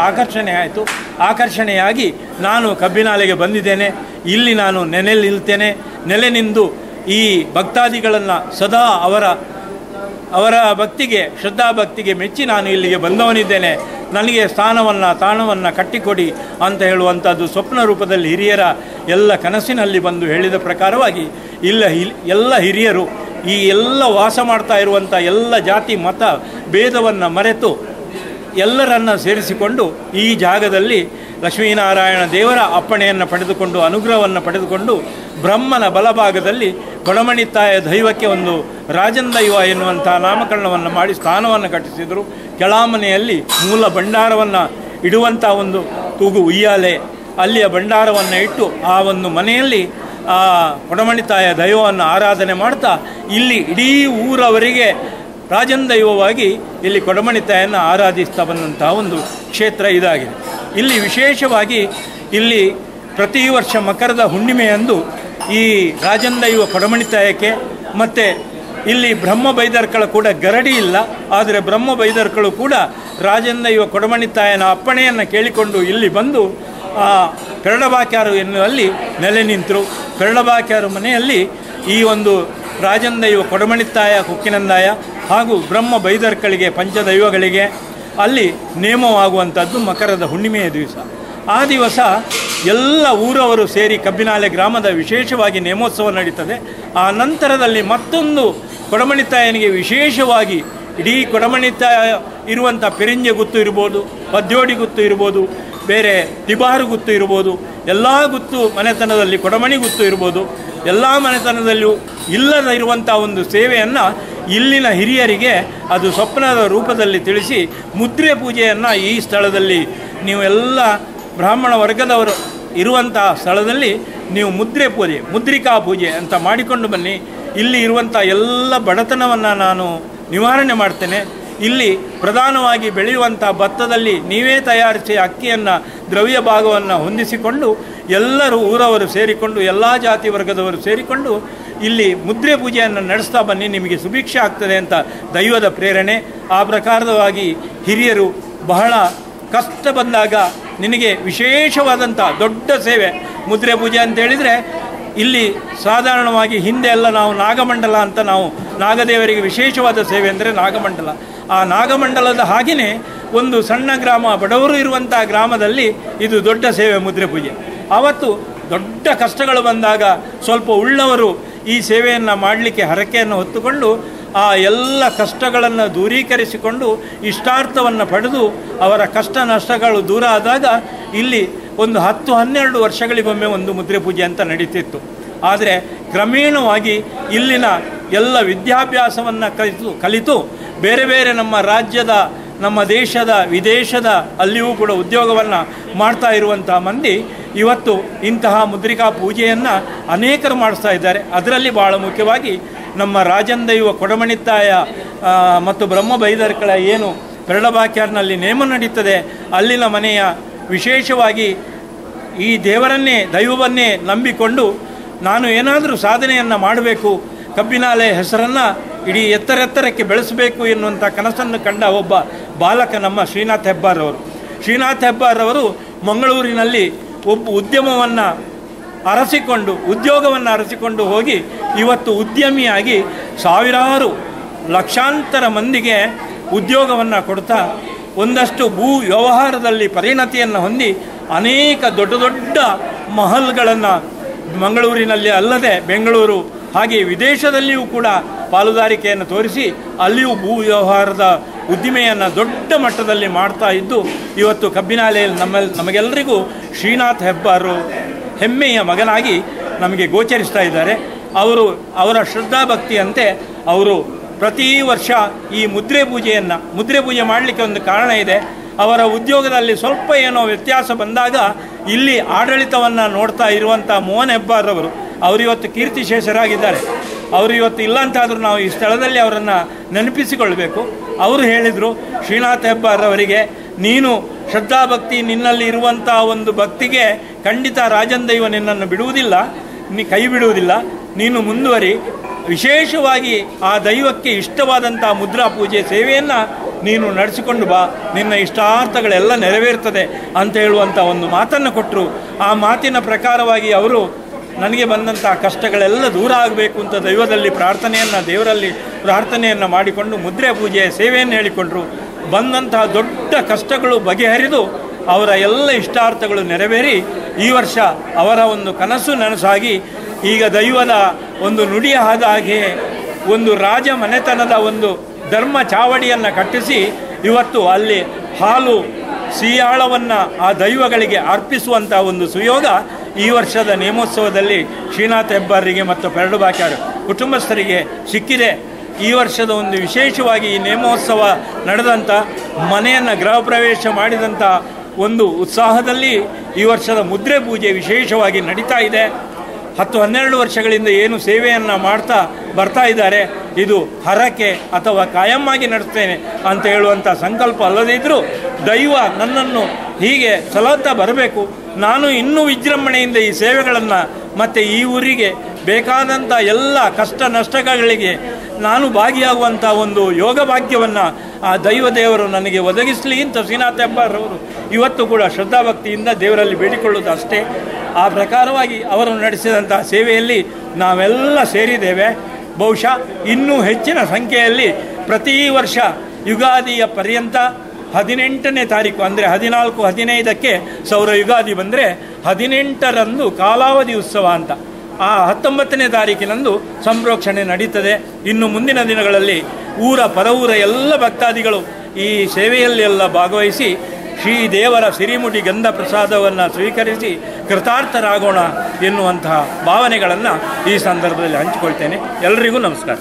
S2: ಆಕರ್ಷಣೆಯಾಗಿ ನಾನು ಕಬ್ಬಿನಾಲೆಗೆ ಬಂದಿದ್ದೇನೆ, ಇಲ್ಲಿ ನಾನು ನೆಲೆ ನಿಂದು ಈ ಭಕ್ತಾದಿಗಳನ್ನು ಸದಾ ಅವರ ಭಕ್ತಿಗೆ, ಶ್ರದ್ಧಾಭಕ್ತಿಗೆ ಮೆಚ್ಚಿ ನಾನು ಇಲ್ಲಿಗೆ ಬಂದವನಿದ್ದೇನೆ, ನನಗೆ ತಾಣವನ್ನು ಕಟ್ಟಿಕೊಡಿ ಅಂತ ಹೇಳುವಂಥದ್ದು ಸ್ವಪ್ನ ರೂಪದಲ್ಲಿ ಹಿರಿಯರ ಎಲ್ಲ ಕನಸಿನಲ್ಲಿ ಬಂದು ಹೇಳಿದ ಪ್ರಕಾರವಾಗಿ ಎಲ್ಲ ಹಿರಿಯರು ಈ ಎಲ್ಲ ವಾಸ ಮಾಡ್ತಾ ಇರುವಂಥ ಎಲ್ಲ ಜಾತಿ ಮತ ಭೇದವನ್ನು ಮರೆತು ಎಲ್ಲರನ್ನು ಸೇರಿಸಿಕೊಂಡು ಈ ಜಾಗದಲ್ಲಿ ಲಕ್ಷ್ಮೀನಾರಾಯಣ ದೇವರ ಅಪ್ಪಣೆಯನ್ನು ಪಡೆದುಕೊಂಡು, ಅನುಗ್ರಹವನ್ನು ಪಡೆದುಕೊಂಡು, ಬ್ರಹ್ಮನ ಬಲಭಾಗದಲ್ಲಿ ಕೊಡಮಣಿತಾಯ ದೈವಕ್ಕೆ ಒಂದು ರಾಜನ ದೈವ ಎನ್ನುವಂಥ ನಾಮಕರಣವನ್ನು ಮಾಡಿ ಸ್ಥಾನವನ್ನು ಕಟ್ಟಿಸಿದರು. ಕೆಳಮನೆಯಲ್ಲಿ ಮೂಲ ಭಂಡಾರವನ್ನು ಇಡುವಂಥ ಒಂದು ತೂಗು ಉಯ್ಯಾಲೆ, ಅಲ್ಲಿಯ ಭಂಡಾರವನ್ನು ಇಟ್ಟು ಆ ಒಂದು ಮನೆಯಲ್ಲಿ ಆ ಕೊಡಮಣಿತಾಯ ದೈವವನ್ನು ಆರಾಧನೆ ಮಾಡ್ತಾ ಇಲ್ಲಿ ಇಡೀ ಊರವರಿಗೆ ರಾಜನ ದೈವವಾಗಿ ಇಲ್ಲಿ ಕೊಡಮಣಿತಾಯನ್ನು ಆರಾಧಿಸ್ತಾ ಬಂದಂತಹ ಒಂದು ಕ್ಷೇತ್ರ ಇದಾಗಿದೆ. ಇಲ್ಲಿ ವಿಶೇಷವಾಗಿ ಇಲ್ಲಿ ಪ್ರತಿ ವರ್ಷ ಮಕರದ ಹುಣ್ಣಿಮೆಯಂದು ಈ ರಾಜನ ದೈವ ಕೊಡಮಣಿತಾಯಕ್ಕೆ, ಮತ್ತು ಇಲ್ಲಿ ಬ್ರಹ್ಮ ಬೈದರ್ಕಳ ಕೂಡ ಗರಡಿ ಇಲ್ಲ, ಆದರೆ ಬ್ರಹ್ಮ ಬೈದರ್ಕಳು ಕೂಡ ರಾಜನ ದೈವ ಕೊಡಮಣಿತಾಯನ ಅಪ್ಪಣೆಯನ್ನು ಕೇಳಿಕೊಂಡು ಇಲ್ಲಿ ಬಂದು ಪೆರಡಬಾಕ್ಯಾರು ಎನ್ನುವಲ್ಲಿ ನೆಲೆ ನಿಂತರು. ಪೆರಡಬಾಕ್ಯಾರು ಮನೆಯಲ್ಲಿ ಈ ಒಂದು ರಾಜನ ದೈವ ಕೊಡಮಣಿತಾಯ, ಕುಕ್ಕಿನಂದಾಯ ಹಾಗೂ ಬ್ರಹ್ಮ ಬೈದರ್ಕಳಿಗೆ, ಪಂಚದೈವಗಳಿಗೆ ಅಲ್ಲಿ ನೇಮವಾಗುವಂಥದ್ದು ಮಕರದ ಹುಣ್ಣಿಮೆಯ ದಿವಸ. ಆ ದಿವಸ ಎಲ್ಲ ಊರವರು ಸೇರಿ ಕಬ್ಬಿನಾಲೆ ಗ್ರಾಮದ ವಿಶೇಷವಾಗಿ ನೇಮೋತ್ಸವ ನಡೀತದೆ. ಆ ನಂತರದಲ್ಲಿ ಮತ್ತೊಂದು ಕೊಡಮಣಿತಾಯನಿಗೆ ವಿಶೇಷವಾಗಿ ಇಡೀ ಕೊಡಮಣಿತಾಯ ಇರುವಂಥ ಪೆರಿಂಜೆ ಗುತ್ತು ಇರ್ಬೋದು, ಪದ್ಯೋಡಿ ಗುತ್ತು ಇರ್ಬೋದು, ಬೇರೆ ತಿಬಾರು ಗುತ್ತು ಇರ್ಬೋದು, ಎಲ್ಲ ಗುತ್ತು ಮನೆತನದಲ್ಲಿ ಕೊಡಮಣಿ ಗುತ್ತು ಇರ್ಬೋದು, ಎಲ್ಲ ಮನೆತನದಲ್ಲಿಯೂ ಇಲ್ಲದ ಇರುವಂಥ ಒಂದು ಸೇವೆಯನ್ನು ಇಲ್ಲಿನ ಹಿರಿಯರಿಗೆ ಅದು ಸ್ವಪ್ನದ ರೂಪದಲ್ಲಿ ತಿಳಿಸಿ ಮುದ್ರೆ ಪೂಜೆಯನ್ನು ಈ ಸ್ಥಳದಲ್ಲಿ ನೀವು ಎಲ್ಲ ಬ್ರಾಹ್ಮಣ ವರ್ಗದವರು ಇರುವಂಥ ಸ್ಥಳದಲ್ಲಿ ನೀವು ಮುದ್ರಿಕಾ ಪೂಜೆ ಅಂತ ಮಾಡಿಕೊಂಡು ಬನ್ನಿ. ಇಲ್ಲಿ ಇರುವಂಥ ಎಲ್ಲ ಬಡತನವನ್ನು ನಾನು ನಿವಾರಣೆ ಮಾಡ್ತೇನೆ. ಇಲ್ಲಿ ಪ್ರಧಾನವಾಗಿ ಬೆಳೆಯುವಂಥ ಭತ್ತದಲ್ಲಿ ನೀವೇ ತಯಾರಿಸಿ ಅಕ್ಕಿಯನ್ನು, ದ್ರವ್ಯ ಭಾಗವನ್ನು ಹೊಂದಿಸಿಕೊಂಡು ಎಲ್ಲರೂ ಊರವರು ಸೇರಿಕೊಂಡು, ಎಲ್ಲ ಜಾತಿ ವರ್ಗದವರು ಸೇರಿಕೊಂಡು ಇಲ್ಲಿ ಮುದ್ರೆ ಪೂಜೆಯನ್ನು ನಡೆಸ್ತಾ ಬನ್ನಿ, ನಿಮಗೆ ಸುಭಿಕ್ಷೆ ಆಗ್ತದೆ ಅಂತ ದೈವದ ಪ್ರೇರಣೆ. ಆ ಪ್ರಕಾರವಾಗಿ ಹಿರಿಯರು ಬಹಳ ಕಷ್ಟ ಬಂದಾಗ ನಿನಗೆ ವಿಶೇಷವಾದಂಥ ದೊಡ್ಡ ಸೇವೆ ಮುದ್ರೆ ಪೂಜೆ ಅಂತೇಳಿದರೆ, ಇಲ್ಲಿ ಸಾಧಾರಣವಾಗಿ ಹಿಂದೆ ಎಲ್ಲ ನಾವು ನಾಗಮಂಡಲ ಅಂತ ನಾವು ನಾಗದೇವರಿಗೆ ವಿಶೇಷವಾದ ಸೇವೆ ಅಂದರೆ ನಾಗಮಂಡಲ. ಆ ನಾಗಮಂಡಲದ ಹಾಗೆಯೇ ಒಂದು ಸಣ್ಣ ಗ್ರಾಮ, ಬಡವರು ಇರುವಂಥ ಗ್ರಾಮದಲ್ಲಿ ಇದು ದೊಡ್ಡ ಸೇವೆ ಮುದ್ರೆ ಪೂಜೆ. ಆವತ್ತು ದೊಡ್ಡ ಕಷ್ಟಗಳು ಬಂದಾಗ ಸ್ವಲ್ಪ ಉಳ್ಳವರು ಈ ಸೇವೆಯನ್ನು ಮಾಡಲಿಕ್ಕೆ ಹರಕೆಯನ್ನು ಹೊತ್ತುಕೊಂಡು ಆ ಎಲ್ಲ ಕಷ್ಟಗಳನ್ನು ದೂರೀಕರಿಸಿಕೊಂಡು ಇಷ್ಟಾರ್ಥವನ್ನು ಪಡೆದು ಅವರ ಕಷ್ಟ ನಷ್ಟಗಳು ದೂರ ಆದಾಗ ಇಲ್ಲಿ ಒಂದು 10-12 ವರ್ಷಗಳಿಗೊಮ್ಮೆ ಒಂದು ಮುದ್ರೆ ಪೂಜೆ ಅಂತ ನಡೀತಿತ್ತು. ಆದರೆ ಕ್ರಮೇಣವಾಗಿ ಇಲ್ಲಿನ ಎಲ್ಲ ವಿದ್ಯಾಭ್ಯಾಸವನ್ನು ಕಲಿತು ಬೇರೆ ಬೇರೆ ನಮ್ಮ ರಾಜ್ಯದ, ನಮ್ಮ ದೇಶದ, ವಿದೇಶದ ಅಲ್ಲಿಯೂ ಕೂಡ ಉದ್ಯೋಗವನ್ನು ಮಾಡ್ತಾ ಇರುವಂಥ ಮಂದಿ ಇವತ್ತು ಇಂತಹ ಮುದ್ರಿಕಾ ಪೂಜೆಯನ್ನು ಅನೇಕರು ಮಾಡಿಸ್ತಾ ಇದ್ದಾರೆ. ಅದರಲ್ಲಿ ಭಾಳ ಮುಖ್ಯವಾಗಿ ನಮ್ಮ ರಾಜನ ದೈವ ಕೊಡಮಣಿತಾಯ ಮತ್ತು ಬ್ರಹ್ಮ ಬೈದರ್ಕಳ ಏನು ಪೆರಡಬಾಕ್ಯಾರ್ನಲ್ಲಿ ನೇಮ ನಡೀತದೆ, ಅಲ್ಲಿನ ಮನೆಯ ವಿಶೇಷವಾಗಿ ಈ ದೇವರನ್ನೇ, ದೈವವನ್ನೇ ನಂಬಿಕೊಂಡು ನಾನು ಏನಾದರೂ ಸಾಧನೆಯನ್ನು ಮಾಡಬೇಕು, ಕಬ್ಬಿನಾಲೆ ಹೆಸರನ್ನು ಇಡೀ ಎತ್ತರೆತ್ತರಕ್ಕೆ ಬೆಳೆಸಬೇಕು ಎನ್ನುವಂಥ ಕನಸನ್ನು ಕಂಡ ಒಬ್ಬ ಬಾಲಕ ನಮ್ಮ ಶ್ರೀನಾಥ್ ಹೆಬ್ಬಾರವರು. ಶ್ರೀನಾಥ್ ಹೆಬ್ಬಾರವರು ಮಂಗಳೂರಿನಲ್ಲಿ ಒಬ್ಬ ಉದ್ಯೋಗವನ್ನು ಅರಸಿಕೊಂಡು ಹೋಗಿ ಇವತ್ತು ಉದ್ಯಮಿಯಾಗಿ ಸಾವಿರಾರು ಲಕ್ಷಾಂತರ ಮಂದಿಗೆ ಉದ್ಯೋಗವನ್ನು ಕೊಡ್ತಾ ಒಂದಷ್ಟು ಭೂ ವ್ಯವಹಾರದಲ್ಲಿ ಪರಿಣತಿಯನ್ನು ಹೊಂದಿ ಅನೇಕ ದೊಡ್ಡ ದೊಡ್ಡ ಮಹಲ್ಗಳನ್ನು ಮಂಗಳೂರಿನಲ್ಲಿ ಅಲ್ಲದೆ ಬೆಂಗಳೂರು ಹಾಗೆ ವಿದೇಶದಲ್ಲಿಯೂ ಕೂಡ ಪಾಲುದಾರಿಕೆಯನ್ನು ತೋರಿಸಿ ಅಲ್ಲಿಯೂ ಭೂ ವ್ಯವಹಾರದ ಉದ್ದಿಮೆಯನ್ನು ದೊಡ್ಡ ಮಟ್ಟದಲ್ಲಿ ಮಾಡ್ತಾ ಇದ್ದು ಇವತ್ತು ಕಬ್ಬಿನಾಲೆಯಲ್ಲಿ ನಮಗೆಲ್ಲರಿಗೂ ಶ್ರೀನಾಥ್ ಹೆಬ್ಬಾರರು ಹೆಮ್ಮೆಯ ಮಗನಾಗಿ ನಮಗೆ ಗೋಚರಿಸ್ತಾ ಇದ್ದಾರೆ. ಅವರ ಶ್ರದ್ಧಾಭಕ್ತಿಯಂತೆ ಅವರು ಪ್ರತಿ ವರ್ಷ ಈ ಮುದ್ರೆ ಪೂಜೆ ಮಾಡಲಿಕ್ಕೆ ಒಂದು ಕಾರಣ ಇದೆ. ಅವರ ಉದ್ಯೋಗದಲ್ಲಿ ಸ್ವಲ್ಪ ಏನೋ ವ್ಯತ್ಯಾಸ ಬಂದಾಗ ಇಲ್ಲಿ ಆಡಳಿತವನ್ನು ನೋಡ್ತಾ ಇರುವಂಥ ಮೋಹನ್ ಹೆಬ್ಬಾರವರು ಅವರಿವತ್ತು ಕೀರ್ತಿಶೇಷರಾಗಿದ್ದಾರೆ. ಅವರು ಇವತ್ತು ಇಲ್ಲ ಅಂತಾದರೂ ನಾವು ಈ ಸ್ಥಳದಲ್ಲಿ ಅವರನ್ನು ನೆನಪಿಸಿಕೊಳ್ಬೇಕು. ಅವರು ಹೇಳಿದರು, ಶ್ರೀನಾಥ್ ಹೆಬ್ಬಾರವರಿಗೆ, ನೀನು ಶ್ರದ್ಧಾಭಕ್ತಿ ನಿನ್ನಲ್ಲಿ ಇರುವಂಥ ಒಂದು ಭಕ್ತಿಗೆ ಖಂಡಿತ ರಾಜನ್ ದೈವ ನಿನ್ನನ್ನು ಬಿಡುವುದಿಲ್ಲ, ಕೈ ಬಿಡುವುದಿಲ್ಲ, ನೀನು ಮುಂದುವರಿ. ವಿಶೇಷವಾಗಿ ಆ ದೈವಕ್ಕೆ ಇಷ್ಟವಾದಂಥ ಮುದ್ರಾ ಪೂಜೆ ಸೇವೆಯನ್ನು ನೀನು ನಡೆಸಿಕೊಂಡು ಬಾ, ನಿನ್ನ ಇಷ್ಟಾರ್ಥಗಳೆಲ್ಲ ನೆರವೇರ್ತದೆ ಅಂತ ಹೇಳುವಂಥ ಒಂದು ಮಾತನ್ನು ಕೊಟ್ಟರು. ಆ ಮಾತಿನ ಪ್ರಕಾರವಾಗಿ ಅವರು ನನಗೆ ಬಂದಂಥ ಕಷ್ಟಗಳೆಲ್ಲ ದೂರ ಆಗಬೇಕು ಅಂತ ದೇವರಲ್ಲಿ ಪ್ರಾರ್ಥನೆಯನ್ನು ಮಾಡಿಕೊಂಡು ಮುದ್ರೆ ಪೂಜೆಯ ಸೇವೆಯನ್ನು ಹೇಳಿಕೊಂಡರು. ಬಂದಂತಹ ದೊಡ್ಡ ಕಷ್ಟಗಳು ಬಗೆಹರಿದು ಅವರ ಎಲ್ಲ ಇಷ್ಟಾರ್ಥಗಳು ನೆರವೇರಿ ಈ ವರ್ಷ ಅವರ ಒಂದು ಕನಸು ನನಸಾಗಿ ಈಗ ದೈವದ ಒಂದು ನುಡಿಯ ಹಾಗೆ ಒಂದು ರಾಜ ಮನೆತನದ ಒಂದು ಧರ್ಮ ಚಾವಡಿಯನ್ನು ಕಟ್ಟಿಸಿ ಇವತ್ತು ಅಲ್ಲಿ ಹಾಲು ಸಿಯಾಳವನ್ನು ಆ ದೈವಗಳಿಗೆ ಅರ್ಪಿಸುವಂಥ ಒಂದು ಸುಯೋಗ ಈ ವರ್ಷದ ನೇಮೋತ್ಸವದಲ್ಲಿ ಶ್ರೀನಾಥ್ ಹೆಬ್ಬಾರರಿಗೆ ಮತ್ತು ಪೆರಡುಬಾಕ್ಯಾರ ಕುಟುಂಬಸ್ಥರಿಗೆ ಸಿಕ್ಕಿದೆ. ಈ ವರ್ಷದ ಒಂದು ವಿಶೇಷವಾಗಿ ಈ ನೇಮೋತ್ಸವ ನಡೆದಂಥ ಮನೆಯನ್ನು ಗೃಹ ಪ್ರವೇಶ ಮಾಡಿದಂಥ ಒಂದು ಉತ್ಸಾಹದಲ್ಲಿ ಈ ವರ್ಷದ ಮುದ್ರೆ ಪೂಜೆ ವಿಶೇಷವಾಗಿ ನಡೀತಾ ಇದೆ. 10-12 ವರ್ಷಗಳಿಂದ ಏನು ಸೇವೆಯನ್ನು ಮಾಡ್ತಾ ಬರ್ತಾ ಇದ್ದಾರೆ, ಇದು ಹರಕೆ ಅಥವಾ ಕಾಯಮ್ಮಾಗಿ ನಡೆಸ್ತೇನೆ ಅಂತ ಹೇಳುವಂಥ ಸಂಕಲ್ಪ ಅಲ್ಲದೇ ಇದ್ದರೂ ದೈವ ನನ್ನನ್ನು ಹೀಗೆ ಸಲಹುತ್ತಾ ಬರಬೇಕು, ನಾನು ಇನ್ನೂ ವಿಜೃಂಭಣೆಯಿಂದ ಈ ಸೇವೆಗಳನ್ನು ಮತ್ತು ಈ ಊರಿಗೆ ಬೇಕಾದಂಥ ಎಲ್ಲ ಕಷ್ಟ ನಷ್ಟಗಳಿಗೆ ನಾನು ಭಾಗಿಯಾಗುವಂಥ ಒಂದು ಯೋಗ ಭಾಗ್ಯವನ್ನು ಆ ದೇವರು ನನಗೆ ಒದಗಿಸಲಿ ಅಂತ ಶ್ರೀನಾಥ್ ಹೆಬ್ಬಾರವರು ಇವತ್ತು ಕೂಡ ಶ್ರದ್ಧಾಭಕ್ತಿಯಿಂದ ದೇವರಲ್ಲಿ ಬೇಡಿಕೊಳ್ಳುವುದು ಅಷ್ಟೇ. ಆ ಪ್ರಕಾರವಾಗಿ ಅವರು ನಡೆಸಿದಂಥ ಸೇವೆಯಲ್ಲಿ ನಾವೆಲ್ಲ ಸೇರಿದ್ದೇವೆ. ಬಹುಶಃ ಇನ್ನೂ ಹೆಚ್ಚಿನ ಸಂಖ್ಯೆಯಲ್ಲಿ ಪ್ರತಿ ವರ್ಷ ಯುಗಾದಿಯ ಪರ್ಯಂತ 18ನೇ ತಾರೀಕು ಅಂದರೆ 14-15ಕ್ಕೆ ಸೌರ ಯುಗಾದಿ ಬಂದರೆ 18ರಂದು ಕಾಲಾವಧಿ ಉತ್ಸವ ಅಂತ, ಆ 19ನೇ ತಾರೀಕಿನಂದು ಸಂಪ್ರೋಕ್ಷಣೆ ನಡೀತದೆ. ಇನ್ನು ಮುಂದಿನ ದಿನಗಳಲ್ಲಿ ಪರವೂರ ಎಲ್ಲ ಭಕ್ತಾದಿಗಳು ಈ ಸೇವೆಯಲ್ಲಿ ಎಲ್ಲ ಭಾಗವಹಿಸಿ ಶ್ರೀದೇವರ ಸಿರಿಮುಡಿ ಗಂಧ ಪ್ರಸಾದವನ್ನು ಸ್ವೀಕರಿಸಿ ಕೃತಾರ್ಥರಾಗೋಣ ಎನ್ನುವಂತಹ ಭಾವನೆಗಳನ್ನು ಈ ಸಂದರ್ಭದಲ್ಲಿ ಹಂಚಿಕೊಳ್ತೇನೆ. ಎಲ್ಲರಿಗೂ ನಮಸ್ಕಾರ.